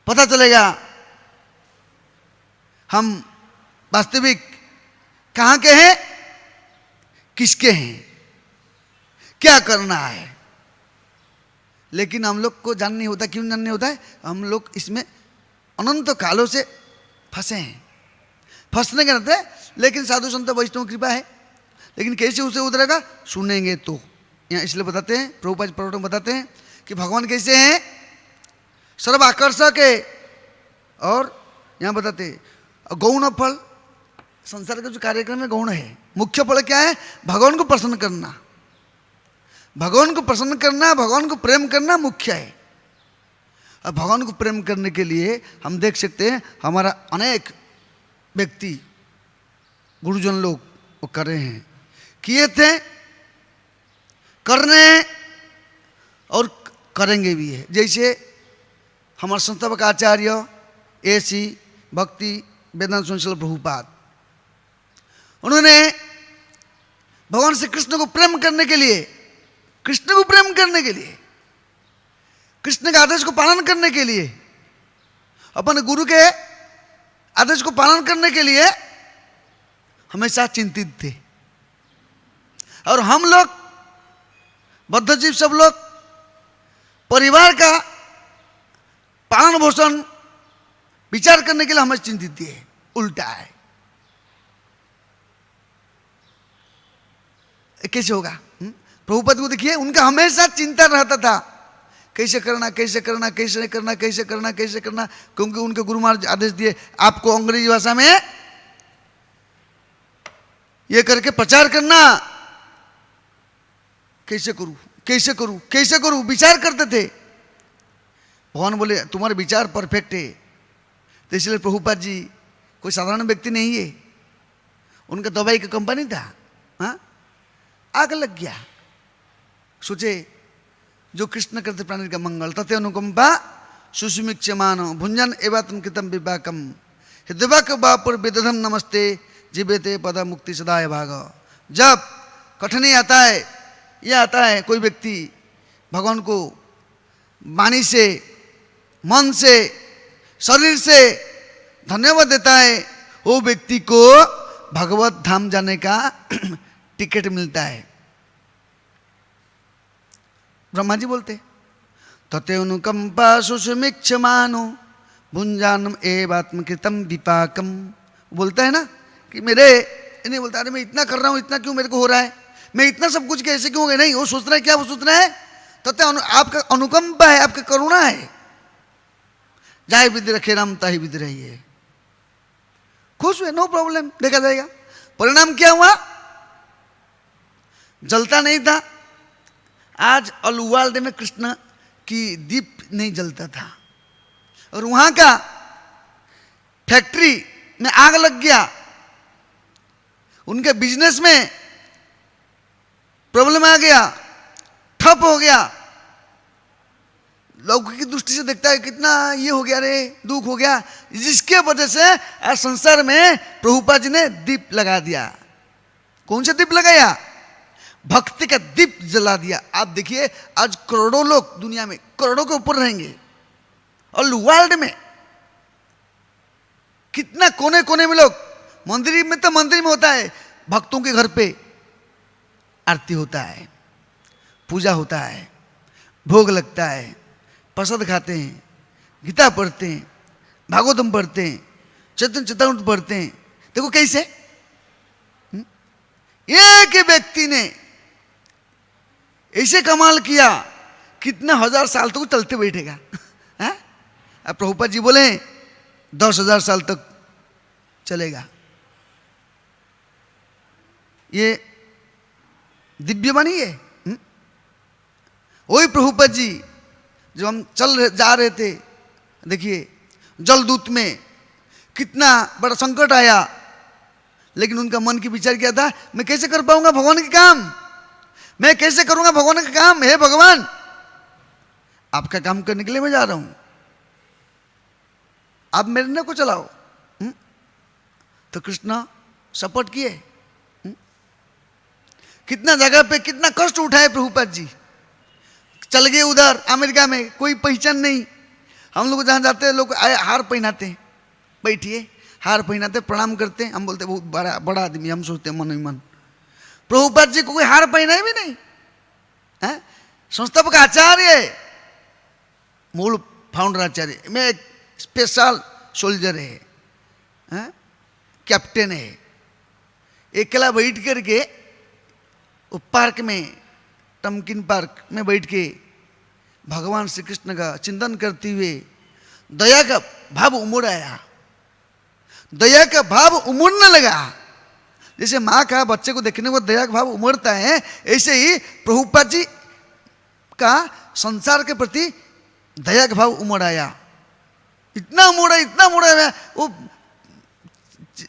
पता चलेगा हम वास्तविक कहाँ के हैं, किसके हैं, क्या करना है। लेकिन हम लोग को जान नहीं होता। क्यों जान नहीं होता है? हम लोग इसमें अनंत कालों से फंसे हैं। फंसने के नाते, लेकिन साधु संत वैष्णव कृपा है। लेकिन कैसे उसे उतरेगा? सुनेंगे तो। यहाँ इसलिए बताते हैं, प्रभुपाद प्रवचन बताते हैं कि भगवान कैसे हैं, सर्व आकर्षक है। और यहाँ बताते हैं गौण फल, संसार के जो कार्यक्रम में गौण है, मुख्य फल क्या है? भगवान को प्रसन्न करना, भगवान को प्रसन्न करना, भगवान को प्रेम करना मुख्य है। और भगवान को प्रेम करने के लिए हम देख सकते हैं हमारा अनेक व्यक्ति गुरुजन लोग वो कर रहे हैं, किए थे, कर रहे हैं और करेंगे भी है। जैसे हमारे संस्थापक आचार्य एसी भक्ति वेदांत स्वामी प्रभुपाद, उन्होंने भगवान श्री कृष्ण को प्रेम करने के लिए, कृष्ण को प्रेम करने के लिए, कृष्ण के आदेश को पालन करने के लिए, अपने गुरु के आदेश को पालन करने के लिए हमेशा चिंतित थे। और हम लोग बद्धजीव सब लोग परिवार का पालन पोषण विचार करने के लिए हमें चिंतित थे। उल्टा है, कैसे होगा? प्रभुपद को देखिए, उनका हमेशा चिंता रहता था कैसे करना, कैसे करना, कैसे करना, कैसे करना, कैसे करना। क्योंकि उनके गुरु महाराज आदेश दिए आपको अंग्रेजी भाषा में ये करके प्रचार करना। कैसे करूं, कैसे करूं, कैसे करूं, विचार करते थे। भगवान बोले तुम्हारे विचार परफेक्ट है। तो इसलिए प्रभुपाद जी कोई साधारण व्यक्ति नहीं है, उनका दवाई का कंपनी था। हाँ, आग लग गया, सोचे जो कृष्ण करते प्राणी का मंगल, तथे अनुकंपा सुषुमिक्ष मानो भुंजन एवं कृतम विवाकम हृदयवाक बापुर विदधम नमस्ते जीवेते पद मुक्ति सदाय भाग। जब कठिनाई आता है, यह आता है कोई व्यक्ति भगवान को वाणी से, मन से, शरीर से धन्यवाद देता है, वो व्यक्ति को भगवत धाम जाने का टिकट मिलता है। ब्रह्मा जी बोलते तते अनुकंपा सुषुमिक्ष मानो भुंजानम एवात्मकृतम विपाकम। बोलता है ना कि मेरे, नहीं बोलता अरे मैं इतना कर रहा हूँ, इतना क्यों मेरे को हो रहा है, मैं इतना सब कुछ कैसे क्यों हो गया। नहीं, वो सोच रहा है क्या, वो सोच रहा है तते आपका अनुकंपा है, आपका करुणा है। जाए विधि रखे राम ताही विधि रही है। खुश हुए, नो प्रॉब्लम, देखा जाएगा। परिणाम क्या हुआ? जलता नहीं था। आज अलुवाल्डे में कृष्ण की दीप नहीं जलता था, और वहां का फैक्ट्री में आग लग गया, उनके बिजनेस में प्रॉब्लम आ गया, ठप हो गया। लौकिक की दृष्टि से देखता है कितना ये हो गया रे, दुख हो गया, जिसके वजह से आज संसार में प्रभुपाद जी ने दीप लगा दिया। कौन सा दीप लगाया? भक्ति का दीप जला दिया। आप देखिए आज करोड़ों लोग दुनिया में, करोड़ों के ऊपर रहेंगे, और वर्ल्ड में कितना कोने कोने में लोग, मंदिर में तो मंदिर में होता है, भक्तों के घर पे आरती होता है, पूजा होता है, भोग लगता है, प्रसाद खाते हैं, गीता पढ़ते हैं, भागवतम पढ़ते हैं, चैतन्य चेतावनी पढ़ते हैं। देखो कैसे एक ही व्यक्ति ने ऐसे कमाल किया, कितना 1000 साल तक चलते बैठेगा। अब प्रभुपाद जी बोले 10,000 साल तक चलेगा। ये दिव्य वाणी है। वही प्रभुपाद जी जब हम जा रहे थे, देखिए जलदूत में कितना बड़ा संकट आया, लेकिन उनका मन की विचार क्या था, मैं कैसे कर पाऊंगा भगवान के काम, मैं कैसे करूंगा भगवान का काम, हे भगवान आपका काम करने के लिए मैं जा रहा हूं, आप मेरे ने को चलाओ। तो कृष्ण सपोर्ट किए। कितना जगह पे कितना कष्ट उठाए प्रभुपाद जी, चल गए उधर अमेरिका में, कोई पहचान नहीं। हम लोग जहाँ जाते हैं लोग हार पहनाते हैं, बैठिए हार पहनाते प्रणाम करते हैं, हम बोलते बहुत बड़ा बड़ा आदमी, हम सोचते हैं मन ही मन प्रभुपाद जी को कोई हार पहनाए भी नहीं है। संस्थापक आचार्य, मूल फाउंडर आचार्य में एक स्पेशल सोल्जर है, कैप्टन है, अकेला बैठ करके वो पार्क में, टमकिन पार्क में बैठ के भगवान श्री कृष्ण का चिंतन करते हुए दया का भाव उमड़ आया, दया का भाव उमड़ने लगा। जैसे माँ का बच्चे को देखने को दया का भाव उमड़ता है, ऐसे ही प्रभुपाद जी का संसार के प्रति दया का भाव उमड़ आया। इतना उमड़ा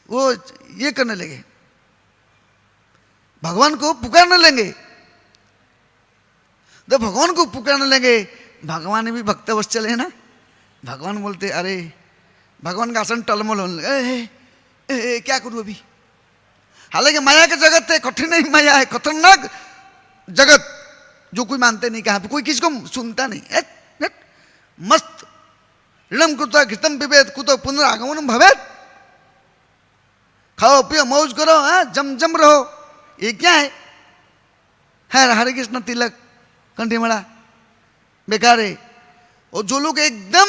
वो ये करने लगे, भगवान को पुकारने लगे। तो भगवान को पुकारने लगे, भगवान भी भक्तवश चले ना, भगवान बोलते अरे, भगवान का आसन टलमल होने लगे, क्या करूं अभी। हालांकि माया का जगत है, कठिन ही माया है, खतरनाक जगत, जो कोई मानते नहीं, कहाँ पे कोई किसी को सुनता नहीं। मस्त ऋणम कृत्वा घृतम पिबेत कुतो पुनरागमनम भवेत, खाओ पियो मौज करो, जम जम रहो, ये क्या है। हरे कृष्ण तिलक कंठीमाला बेकार है। और जो लोग एकदम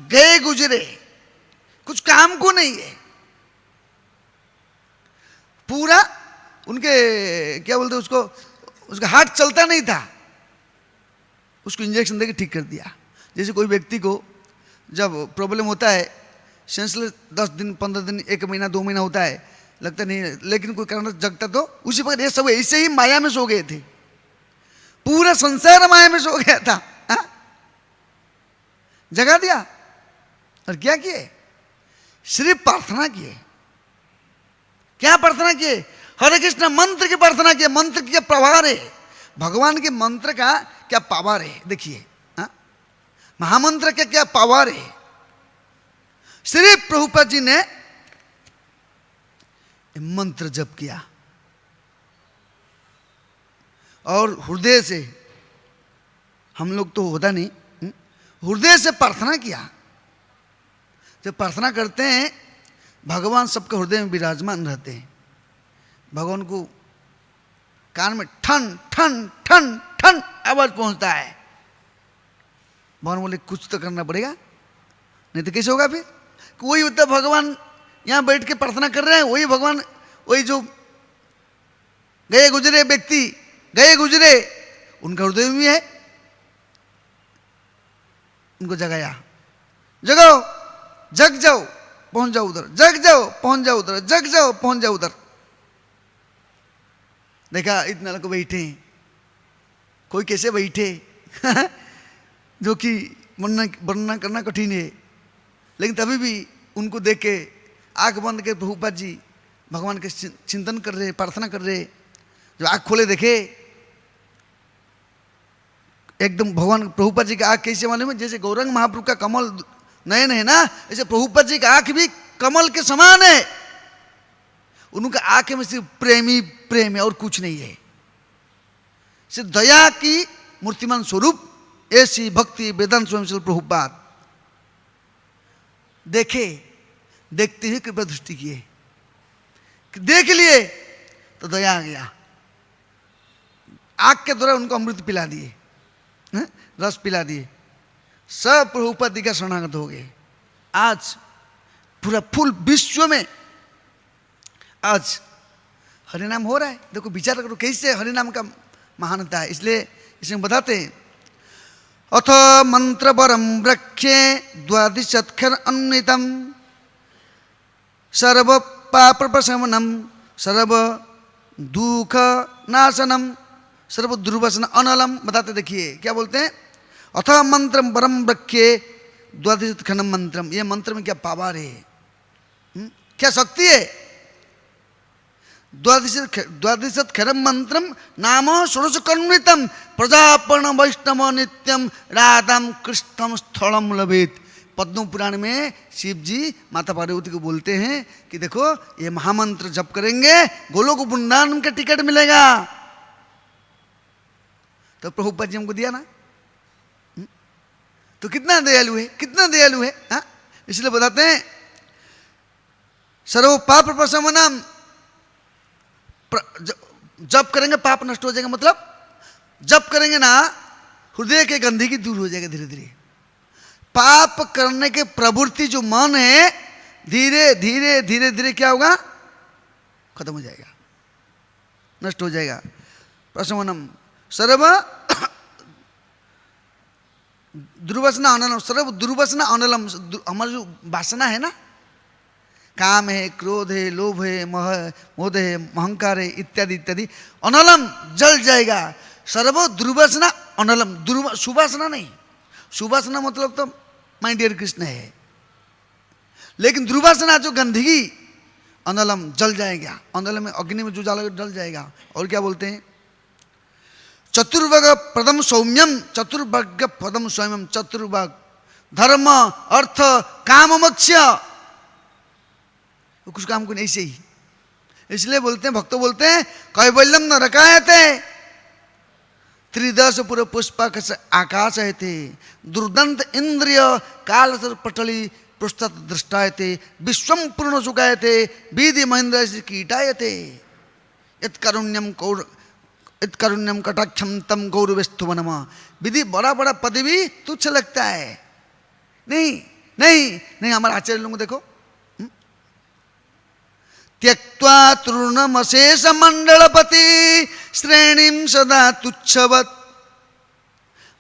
गए गुजरे, कुछ काम को नहीं है, पूरा उनके क्या बोलते उसको, उसका हार्ट चलता नहीं था, उसको इंजेक्शन देके ठीक कर दिया। जैसे कोई व्यक्ति को जब प्रॉब्लम होता है, सेंसलेस 10 दिन 15 दिन 1 महीना 2 महीना होता है, लगता नहीं, लेकिन कोई कारण जगता तो उसी पर ये सब ऐसे ही माया में सो गए थे, पूरा संसार माया में सो गया था, जगा दिया। और क्या किए, सिर्फ प्रार्थना किए। क्या प्रार्थना किए, हरे कृष्ण मंत्र की प्रार्थना किए। मंत्र की क्या पावर है, भगवान के मंत्र का क्या पावर है, देखिए महामंत्र का क्या पावर है। सिर्फ प्रभुपाद जी ने मंत्र जप किया और हृदय से, हम लोग तो होता नहीं, हृदय से प्रार्थना किया। जब प्रार्थना करते हैं, भगवान सबके हृदय में विराजमान रहते हैं। भगवान को कान में ठन ठन ठन ठन आवाज पहुंचता है। भगवान बोले कुछ तो करना पड़ेगा, नहीं तो कैसे होगा। फिर कोई होता भगवान यहाँ बैठ के प्रार्थना कर रहे हैं, वही भगवान, वही जो गए गुजरे व्यक्ति, गए गुजरे, उनका हृदय में है, उनको जगाया, जगाओ, जग जाओ पहुंच जाओ उधर, जग जाओ पहुंच जाओ उधर, जग जाओ पहुंच जाओ उधर। देखा इतना लोग बैठे, कोई कैसे बैठे जो कि वर्णना करना कठिन है, लेकिन तभी भी उनको देख के आंख बंद के प्रभुपाद जी भगवान के चिंतन कर रहे, प्रार्थना कर रहे। जब आंख खोले देखे, एकदम भगवान प्रभुपाद जी का आंख कैसे मालूम है, जैसे गौरंग महाप्रभु का कमल नयन है ना, ऐसे प्रभुपाद जी का आंख भी कमल के समान है। उनका आंख में सिर्फ प्रेमी प्रेम है और कुछ नहीं है, सिर्फ दया की मूर्तिमान स्वरूप। ऐसी भक्ति वेदांत स्वयं प्रभुपाद देखे, देखते ही कृपा दृष्टि किए, देख लिए तो दया आ गया, आग के द्वारा उनको अमृत पिला दिए, रस पिला दिए, सब प्रभुपाद जी का शरणागत हो गए। आज पूरा फुल विश्व में आज हरिनाम हो रहा है। देखो विचार करो कैसे हरिनाम का महानता है। इसलिए इसमें बताते हैं, अथ मंत्र बरम वृक्षे द्वादशत्खर अन्वितम सर्व पाप प्रशमनम सर्व दुख नाशनम सर्व दुर्वसन अनलम। बताते देखिए क्या बोलते हैं, अथ मंत्रम परम वृक्षे द्वादश खंड मंत्रम, ये मंत्र में क्या पावर है, क्या शक्ति है। द्वादश खरम मंत्रम नाम षोडश कन्वितम प्रजापन वैष्णव नित्यम राधाम कृष्णम स्थलम लभेत। पद्म पुराण में शिव जी माता पार्वती को बोलते हैं कि देखो ये महामंत्र जप करेंगे गोलोक वृंदावन का टिकट मिलेगा। तो प्रभुपाद जी हमको दिया ना, तो कितना दयालु है, कितना दयालु है। हाँ, इसलिए बताते हैं सर्व पाप प्रशमनम, जप करेंगे पाप नष्ट हो जाएगा। मतलब जप करेंगे ना हृदय के गंदगी दूर हो जाएगा धीरे धीरे। पाप करने के प्रवृत्ति जो मन है धीरे धीरे धीरे धीरे क्या होगा, खत्म हो जाएगा, नष्ट हो जाएगा। प्रशमनम सर्व दुर्वासना अनलम, सर्व दुर्वासना अनलम। हमारा जो वासना है ना, काम है, क्रोध है, लोभ है, मोह है, अहंकार है, इत्यादि इत्यादि, अनलम जल जाएगा। सर्व दुर्वासना अनलम, सुवासना नहीं, सुवासना मतलब तो माय डियर कृष्ण है, लेकिन दुर्वासना जो गंदगी अनलम जल जाएगा। अनलम में अग्नि में जो जल जल जाएगा। और क्या बोलते हैं, चतुर्वर्ग पदम सौम्यम, चतुर्वर्ग पदम सौम्यम, चतुर्वर्ग धर्म अर्थ काम मोक्ष, कुछ काम को नहीं सही। इसलिए बोलते हैं, भक्त बोलते हैं कैवल्यम न रकायते त्रिदश पुर पुष्पक आकाश थे दुर्दंत इंद्रिय काल पटली पृष्ठत दृष्टायते विश्वम पूर्ण सुखायते विधि महेंद्र कीटायते यत्कारुण्यम कटाक्षम तम गौरवेस्तु वनमा। विधि बड़ा बड़ा पदवी तुच्छ लगता है। नहीं नहीं नहीं, हमारे आचार्य लोगों को देखो, त्यक्त्वा तृणमशेष मंडलपति श्रेणीम सदा तुच्छवत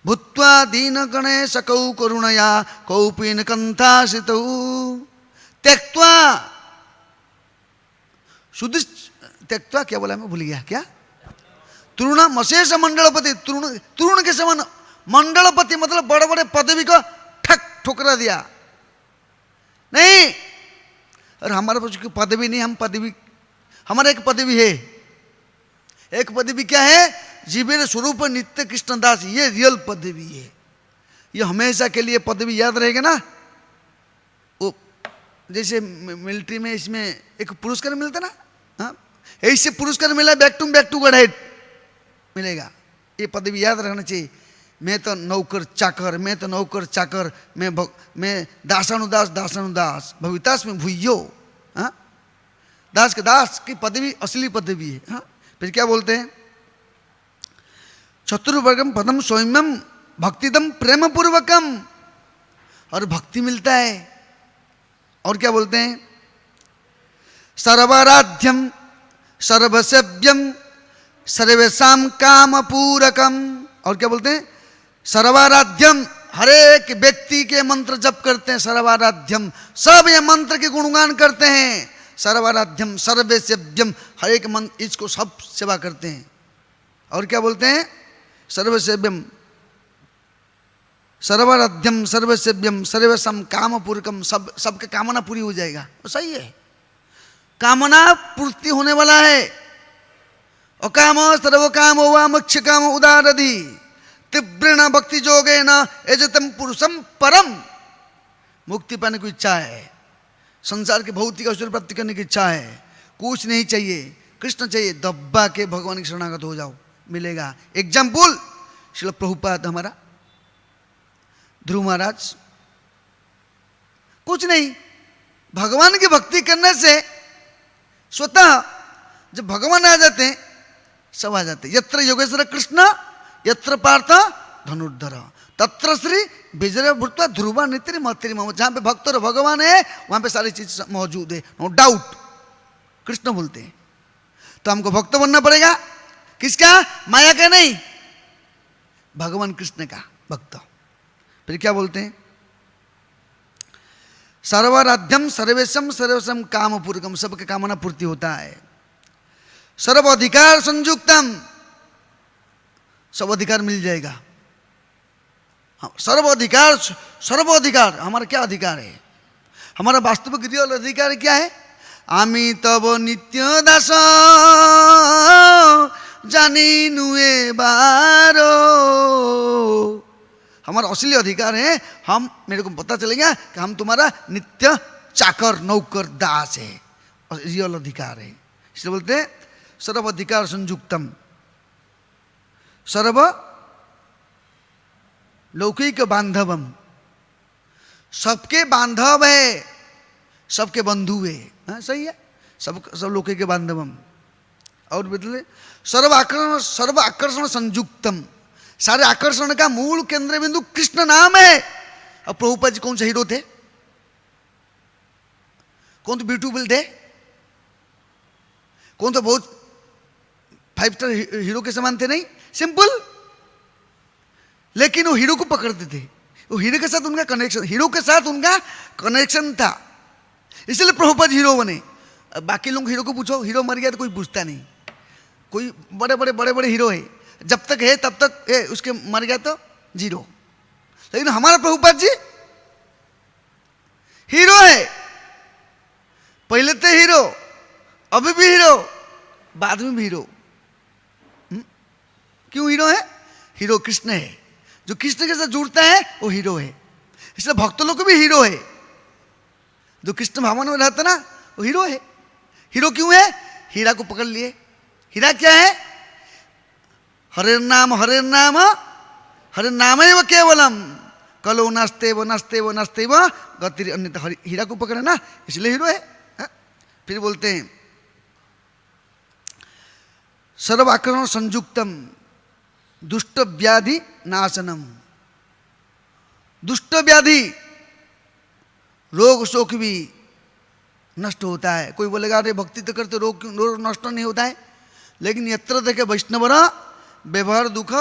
भूत्वा दीन गणेश कौ करुणया कौपीन कंथासितौ। त्यक्त्वा शुद्ध, त्यक्त्वा क्या बोला मैं भूल गया, क्या तृणमशेष मंडलपति, तृण के समान मंडलपति मतलब बड़े बड़े पदवी को ठक ठुकरा दिया। नहीं, और हमारे पास की पदवी नहीं, हम पदवी, हमारा एक पदवी है, एक पदवी क्या है, जीवेर स्वरूप नित्य कृष्णदास, ये रियल पदवी है। ये हमेशा के लिए पदवी याद रहेगा ना। वो जैसे मिलिट्री में इसमें एक पुरस्कार मिलता ना, हाँ ऐसे पुरस्कार मिला बैक टू गढ़ेट मिलेगा। ये पदवी याद रखना चाहिए। मैं तो नौकर चाकर, मैं तो नौकर चाकर, मैं दासानुदास दासानुदास भवितास में भूयो। हाँ, दास के दास की पदवी असली पदवी है। हाँ, फिर क्या बोलते हैं, चतुर्वर्गम पदम सौम्यम भक्तिदम प्रेम पूर्वकम, और भक्ति मिलता है। और क्या बोलते हैं, सर्वाराध्यम सर्वसेव्यम सर्वेशम काम पूरकम। और क्या बोलते हैं, सर्वाराध्यम, हर एक व्यक्ति के मंत्र जप करते हैं। सर्वाराध्यम, सब ये मंत्र के गुणगान करते हैं। सर्वाराध्यम सर्वसेव्यम, हर एक मंत्र, इसको सब सेवा करते हैं। और क्या बोलते हैं, सर्वसेव्यम सर्वाराध्यम सर्वसेव्यम सर्वेशम काम पूरकम, सबके कामना पूरी हो जाएगा। तो सही है, कामना पूर्ति होने वाला है। अकाम सर्व काम हुआ मोक्ष काम उदारधि तीव्रेण भक्ति जोगे न यजतम पुरुषम परम। मुक्ति पाने की इच्छा है, संसार के भौतिक ऐश्वर्य प्राप्ति करने की इच्छा है, कुछ नहीं चाहिए, कृष्ण चाहिए, दब्बा के भगवान की शरणागत हो जाओ, मिलेगा। एग्जाम्पल श्रील प्रभुपाद, हमारा ध्रुव महाराज, कुछ नहीं, भगवान की भक्ति करने से स्वतः जब भगवान आ जाते हैं सब आ जाते हैं। यत्र योगेश्वर कृष्ण यत्र पार्थ धनुर्धर तत्र श्री विजय भूतवा ध्रुवा नित्य महत्रि मम। जहाँ पे भक्त और भगवान है वहाँ पे सारी चीज मौजूद है, नो डाउट। कृष्ण बोलते हैं तो हमको भक्त बनना पड़ेगा। किसका, माया का नहीं, भगवान कृष्ण का भक्त। फिर क्या बोलते हैं, सर्वाराध्यम सर्वेशम सर्वेशम काम पूर्वकम, सबके कामना पूर्ति होता है। सर्व अधिकार संयुक्तम, सब अधिकार मिल जाएगा। हाँ, सर्वाधिकार, सर्वाधिकार हमारा क्या अधिकार है? हमारा वास्तविक रियल अधिकार क्या है? आमी तब नित्य दास जानी नुए बारो। हमारा असली अधिकार है, हम, मेरे को पता चलेगा कि हम तुम्हारा नित्य चाकर नौकर दास है, रियल अधिकार है। इसलिए बोलते हैं सर्व अधिकार संयुक्तम, सर्व लौकिक बांधवम, सबके बांधव है, सबके बंधु है। हाँ सही है, सब लौकिक बांधवम। और बदले सर्व आकर्षण संयुक्तम, सारे आकर्षण का मूल केंद्र बिंदु कृष्ण नाम है। अब प्रभुपाद जी कौन से हीरो थे? कौन तो ब्यूटीफुल थे? कौन तो बहुत 5 स्टार हीरो के समान थे? नहीं, सिंपल। लेकिन वो हीरो को पकड़ते थे, वो हीरो के साथ उनका कनेक्शन, हीरो के साथ उनका कनेक्शन था, इसलिए प्रभुपाद हीरो बने। बाकी लोग हीरो को पूछो, हीरो मर गया तो कोई पूछता नहीं। कोई बड़े बड़े हीरो है, जब तक है तब तक है, उसके मर गया तो जीरो। लेकिन हमारा प्रभुपाद जी हीरो है, पहले तो हीरो, अभी भी हीरो, बाद में भी हीरो। क्यों हीरो है? हीरो कृष्ण है, जो कृष्ण के साथ जुड़ता है वो हीरो है। इसलिए भक्त लोग को भी हीरो है, जो कृष्ण भावन में रहता ना वो हीरो है। हीरो क्यों है? हीरा को पकड़ लिए। हीरा क्या है? हरे नाम हरे नाम हरे नाम एव केवलम कलो नास्ते वो नास्ते वो नास्ते वो गति अन्य। हीरा को पकड़े ना, इसलिए हीरो है। फिर बोलते हैं सर्वाकरण संयुक्तम दुष्ट व्याधि नाशनम। दुष्ट व्याधि, रोग शोक भी नष्ट होता है। कोई बोलेगा अरे भक्ति तो करते रोग क्यों नष्ट नहीं होता है? लेकिन यत्र देखे वैष्णवर व्यवहार दुख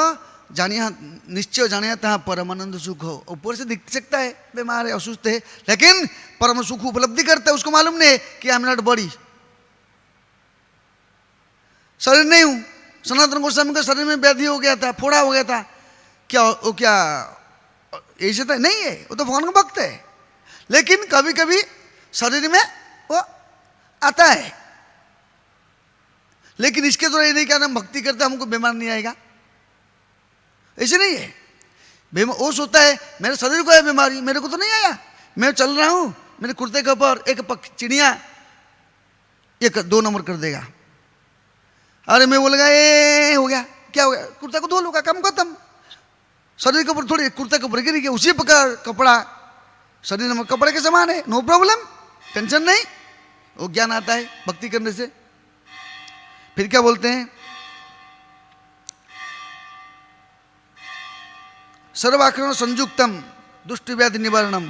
जानिया निश्चय जानिया तहाँ परमानंद सुख हो। ऊपर से दिख सकता है बीमार है, असुस्थ है, लेकिन परम सुख उपलब्धि करता है, उसको मालूम नहीं है कि आई एम नॉट बॉडी, शरीर नहीं हूं। सनातन गोस्वामी के शरीर में व्याधि हो गया था, फोड़ा हो गया था, क्या वो क्या ऐसे था? नहीं है, वो तो भगवान का भक्त है। लेकिन कभी कभी शरीर में वो आता है, लेकिन इसके द्वारा ये नहीं क्या हम भक्ति करते हमको बीमार नहीं आएगा, ऐसे नहीं है। वो सोचता है मेरे शरीर को है बीमारी, मेरे को तो नहीं आया, मैं चल रहा हूं, मेरे कुर्ते के ऊपर एक चिड़िया एक 2 नंबर कर देगा। अरे मैं बोलेगा ये हो गया, क्या हो गया? कुर्ता को धो लूंगा, कम खत्म। शरीर के ऊपर थोड़ी कुर्ता के ऊपर गिर गया, उसी प्रकार कपड़ा शरीर में कपड़े के समान है, नो प्रॉब्लम, टेंशन नहीं। वो ज्ञान आता है भक्ति करने से। फिर क्या बोलते हैं? सर्वाकरण संयुक्तम दुष्ट व्याधि निवारणम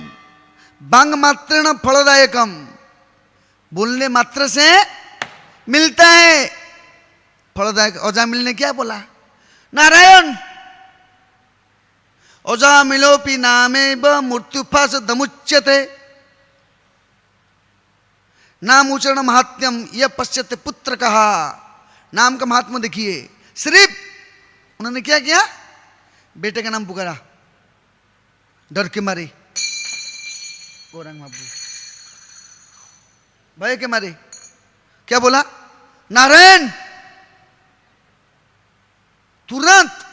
बांग मात्रेण फलदायकम। बोलने मात्र से मिलता है फलदायक। अजा मिलने क्या बोला? नारायण अजा मिलोपि नामेव मृत्युफास दमुच्यते नाम उच्चारण महात्म्यम यह पश्यते पुत्र कहा। नाम का महात्मा देखिए, सिर्फ उन्होंने क्या किया? बेटे का नाम पुकारा डर के मारे, गौरंग बाबू भय के मारे। क्या बोला? नारायण। तुरंत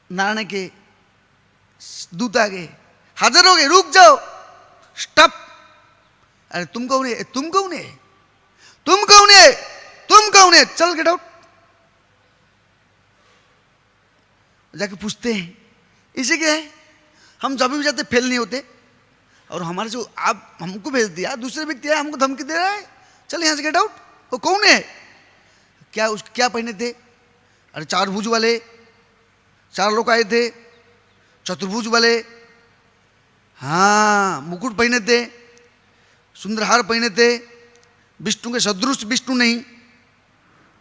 नारायण के दूत आ गए, हाजिर हो गए, रुक जाओ, स्टॉप। अरे तुम कौन है? तुम कौन है? तुम कौन है? तुम कौन है? चल गेट आउट। जाके पूछते हैं इसे क्या है? हम जब भी जाते फेल नहीं होते, और हमारे जो आप हमको भेज दिया, दूसरे व्यक्ति आए हमको धमकी दे रहा है, चल यहाँ से गेट आउट। वो कौन है? क्या पहने थे? अरे 4 भुज वाले 4 लोग आए थे, चतुर्भुज वाले, हाँ मुकुट पहने थे, सुंदर हार पहने थे, विष्णु के सदृश विष्णु नहीं।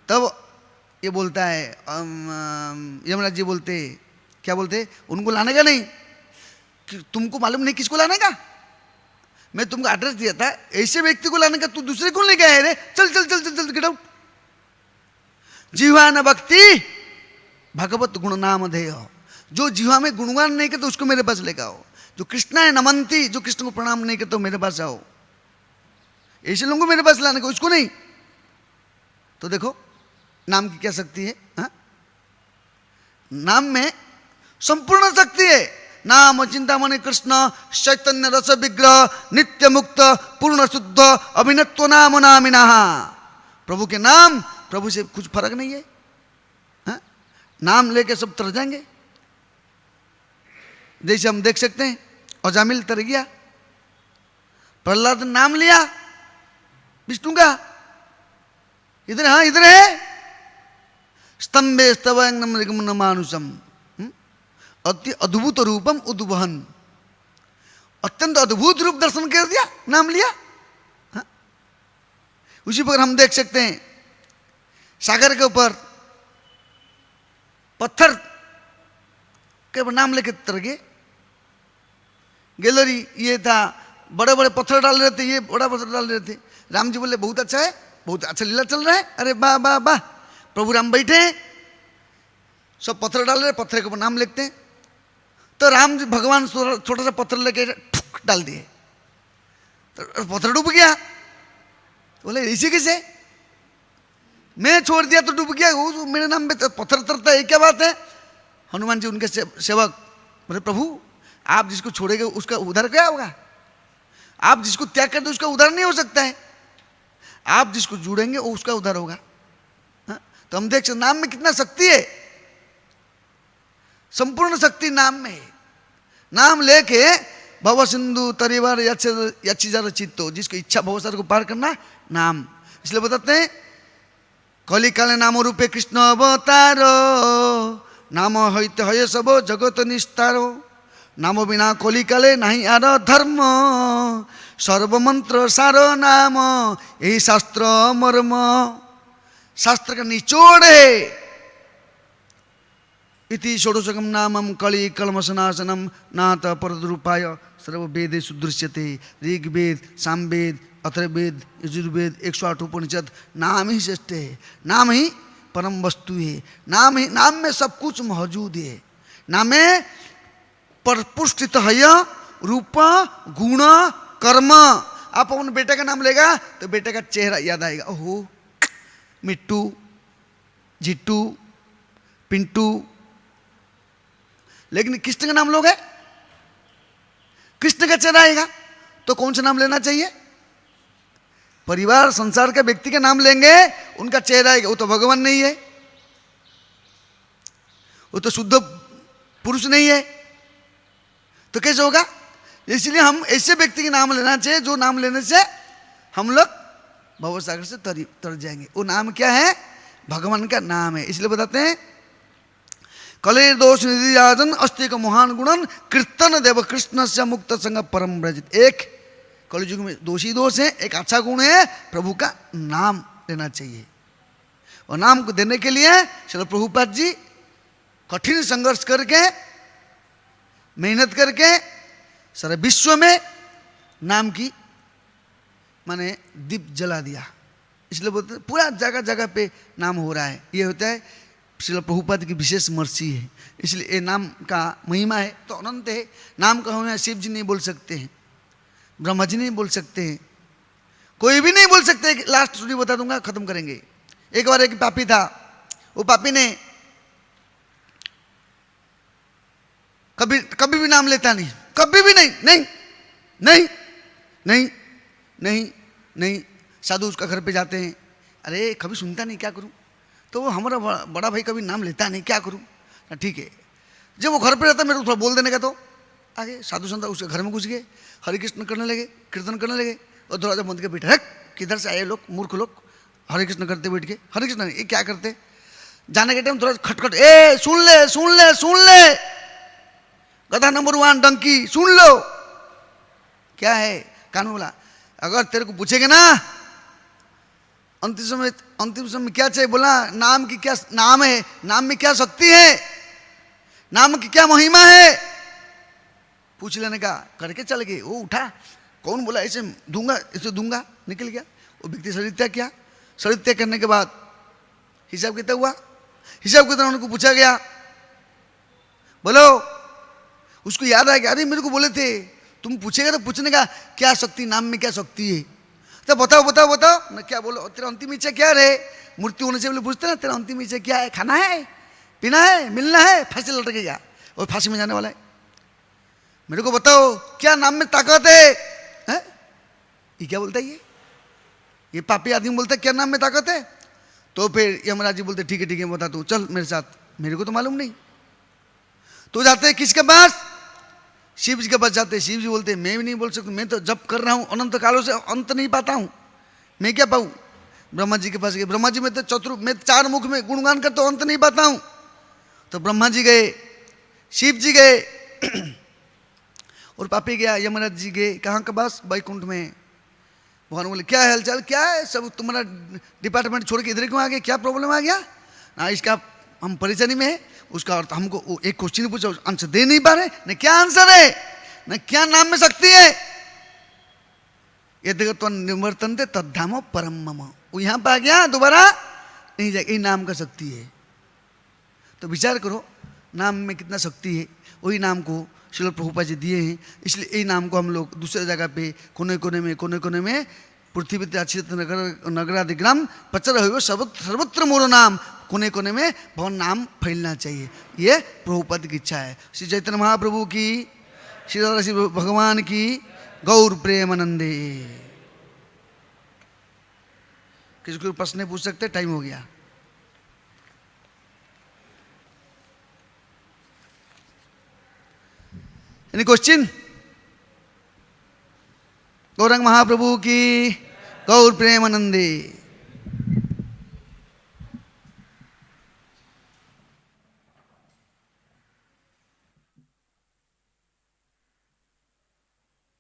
तब ये बोलता है यमराज जी बोलते, क्या बोलते? उनको लाने का नहीं, कि तुमको मालूम नहीं किसको लाने का? मैं तुमको एड्रेस दिया था, ऐसे व्यक्ति को लाने का, तू दूसरे को लेके आया रे, चल चल चल चल चल गेट आउट। जीवा न भक्ति भगवत गुण नाम धेय। जो जीवा में गुणगान नहीं करते उसको मेरे पास लेकर आओ। जो कृष्णा है नमंती, जो कृष्ण को प्रणाम नहीं करते मेरे पास आओ। ऐसे लोगों को मेरे पास लाने को, उसको नहीं। तो देखो नाम की क्या शक्ति है। हा? नाम में संपूर्ण शक्ति है। नाम चिंतामणि कृष्ण चैतन्य रस विग्रह नित्य मुक्त पूर्ण शुद्ध अभिनत्व नाम नामिना। प्रभु के नाम, प्रभु से कुछ फर्क नहीं है। हा? नाम लेके सब तर जाएंगे। जैसे हम देख सकते हैं अजामिल तर गया, प्रहलाद नाम लिया विष्णु का, इधर, हाँ इधर है, स्तंभे स्तवंगम मानुषम, अति अद्भुत रूपम उद्वहन, अत्यंत अद्भुत रूप दर्शन कर दिया, नाम लिया। हा? उसी पर हम देख सकते हैं सागर के ऊपर पत्थर के नाम लेके तर गए। गैलरी ये था, बड़े बड़े पत्थर डाल रहे थे, ये बड़ा पत्थर डाल रहे थे। राम जी बोले बहुत अच्छा है, बहुत अच्छा लीला चल रहा है। अरे वाह वाह वाह। प्रभु राम बैठे हैं, सब पत्थर डाल रहे, पत्थर के ऊपर नाम लिखते हैं। तो राम जी भगवान छोटा सा पत्थर लेके ठुक डाल दिए, तो पत्थर डूब गया। बोले इसी कैसे, मैं छोड़ दिया तो डूब गया, वो मेरे नाम पे पत्थर तरता है, क्या बात है। हनुमान जी उनके सेवक बोले प्रभु आप जिसको छोड़ेंगे उसका उद्धार क्या होगा, आप जिसको त्याग कर दो उसका उद्धार नहीं हो सकता है, आप जिसको जुड़ेंगे वो उसका उद्धार होगा। हा? तो हम देख सकते नाम में कितना शक्ति है, संपूर्ण शक्ति नाम में है। नाम लेके भव सिंधु तरिवर यक्षिजार चित्तो, जिसको इच्छा भवसागर को पार करना नाम। इसलिए बताते हैं कली काले नाम रूपे कृष्ण अवतारो, नाम हईते हय सब जगत निस्तारो, नाम बिना कली काले नहीं आर धर्म, सर्वमंत्र सार नाम यही शास्त्र मर्म। शास्त्र का निचोड़ है। इति षोडशकम नामम कली कलमशनाशनम नाथ परद्रूपाय सर्ववेदे सुदृश्यते। ऋग्वेद, सामवेद, अथर्ववेद, यजुर्वेद 108 उपनिषद नाम ही श्रेष्ठ है, नाम ही परम वस्तु है, नाम ही, नाम में सब कुछ मौजूद है। नाम में परपुष्टित है रूप गुण कर्म। आप अपने बेटे का नाम लेगा तो बेटे का चेहरा याद आएगा, ओहो मिट्टू, जिट्टू, पिंटू। लेकिन कृष्ण का नाम लोगे, कृष्ण का चेहरा आएगा, तो कौन सा नाम लेना चाहिए। परिवार संसार के व्यक्ति का नाम लेंगे उनका चेहरा आएगा, वो तो भगवान नहीं है, वो तो शुद्ध पुरुष नहीं है, तो कैसे होगा। इसलिए हम ऐसे व्यक्ति के नाम लेना चाहिए जो नाम लेने से हम लोग भवसागर से तर जाएंगे। वो नाम क्या है, भगवान का नाम है। इसलिए बताते हैं कले दोष निधि राजन अस्ति का महान गुणन कीर्तन देव कृष्ण से मुक्त संग परम ब्रजित। एक कलयुग में दोषी दोष है, एक अच्छा गुण है, प्रभु का नाम लेना चाहिए। और नाम को देने के लिए श्रील प्रभुपाद जी कठिन संघर्ष करके, मेहनत करके सारे विश्व में नाम की माने दीप जला दिया। इसलिए बोलते हैं पूरा जगह जगह पे नाम हो रहा है। ये होता है श्रील प्रभुपाद की विशेष मर्सी है। इसलिए ये नाम का महिमा है तो अनंत है। नाम का होना शिव जी नहीं बोल सकते हैं, ब्रह्मा जी नहीं बोल सकते हैं, कोई भी नहीं बोल सकते। लास्ट स्टोरी बता दूंगा, खत्म करेंगे। एक बार एक पापी था, वो पापी ने कभी भी नाम लेता नहीं, कभी भी नहीं, नहीं नहीं नहीं नहीं नहीं। साधु उसका घर पे जाते हैं, अरे कभी सुनता नहीं, क्या करूं। तो वो हमारा बड़ा भाई कभी नाम लेता नहीं, क्या करूं। ठीक है, जब वो घर पे रहता मेरे को थोड़ा बोल देने का, तो आगे साधु संत उसके घर में घुस गए, हरे कृष्ण करने लगे, कीर्तन करने लगे। और दरवाजा बंद के बैठे, हट किधर से आए लोग, मूर्ख लोग, हरे कृष्ण करते बैठ के। हरे कृष्ण ये क्या करते। जाने के टाइम थोड़ा खटखट, ए सुन ले सुन ले सुन ले, गधा नंबर 1 डंकी, सुन लो क्या है। कानून बोला अगर तेरे को पूछेंगे ना अंतिम समय क्या चाहिए, बोला नाम की क्या नाम है, नाम में क्या शक्ति है, नाम की क्या महिमा है, पूछ लेने का। करके चल गए। वो उठा, कौन बोला ऐसे दूंगा, ऐसे दूंगा, निकल गया। वो व्यक्ति शरीर त्याग किया। शरीर त्याग करने के बाद हिसाब कितना हुआ, हिसाब कितना उनको पूछा गया। बोलो। उसको याद आया कि अरे मेरे को बोले थे तुम पूछेगा तो पूछने का क्या शक्ति, नाम में क्या शक्ति है, तो बताओ बताओ बताओ ना, क्या बोलो तेरा अंतिम इच्छा क्या रे, मूर्ति होने से पहले पूछते ना तेरा अंतिम इच्छा क्या है, खाना है, पीना है, मिलना है, फांसी लटकेगा और फांसी में जाने वाला है, मेरे को बताओ क्या नाम में ताकत है? ये क्या बोलता है, ये पापी आदमी बोलता है क्या नाम में ताकत है? तो फिर यमराज जी बोलते ठीक है बता तू, चल मेरे साथ, मेरे को तो मालूम नहीं। तो जाते हैं किसके पास? शिव जी के पास जाते हैं। शिव जी बोलते हैं मैं भी नहीं बोल सकता, मैं तो जप कर रहा हूँ अनंत कालों से, अंत नहीं पाता हूँ, मैं क्या पाऊँ? ब्रह्मा जी के पास गए। ब्रह्मा जी मैं तो मैं 4 मुख में गुणगान करता हूँ, अंत नहीं पाता हूँ। तो ब्रह्मा जी गए, शिव जी गए और पापी गया, यमराज जी गए कहाँ के पास? वैकुंठ में। भगवान बोले क्या हालचाल, क्या है सब, तुम्हारा डिपार्टमेंट छोड़ के इधर क्यों आ गए, क्या प्रॉब्लम आ गया? ना इसका हम परेशानी में है, उसका अर्थ हमको एक क्वेश्चन पूछा, आंसर दे नहीं पा रहे, न क्या आंसर है, न क्या नाम में शक्ति है। ये देखो तो निवर्तन थे तद्धामो परम मम, वो यहाँ पे आ गया दोबारा नहीं जाएगा, ये नाम का शक्ति है। तो विचार करो नाम में कितना शक्ति है। वही नाम को श्रील प्रभुपाद जी दिए हैं, इसलिए यही नाम को हम लोग दूसरे जगह पे कोने कोने में पृथ्वी अक्षित नगरादि ग्राम प्रचार हो, सर्वत्र मोरो नाम, कोने कोने में भगवान नाम फैलना चाहिए, ये प्रभुपाद की इच्छा है। श्री चैतन्य महाप्रभु की, श्री राधा श्री भगवान की, गौर प्रेमानंदे। किसी को प्रश्न पूछ सकते, टाइम हो गया। Any question? गौरंग महाप्रभु की, गौर प्रेमानंदे।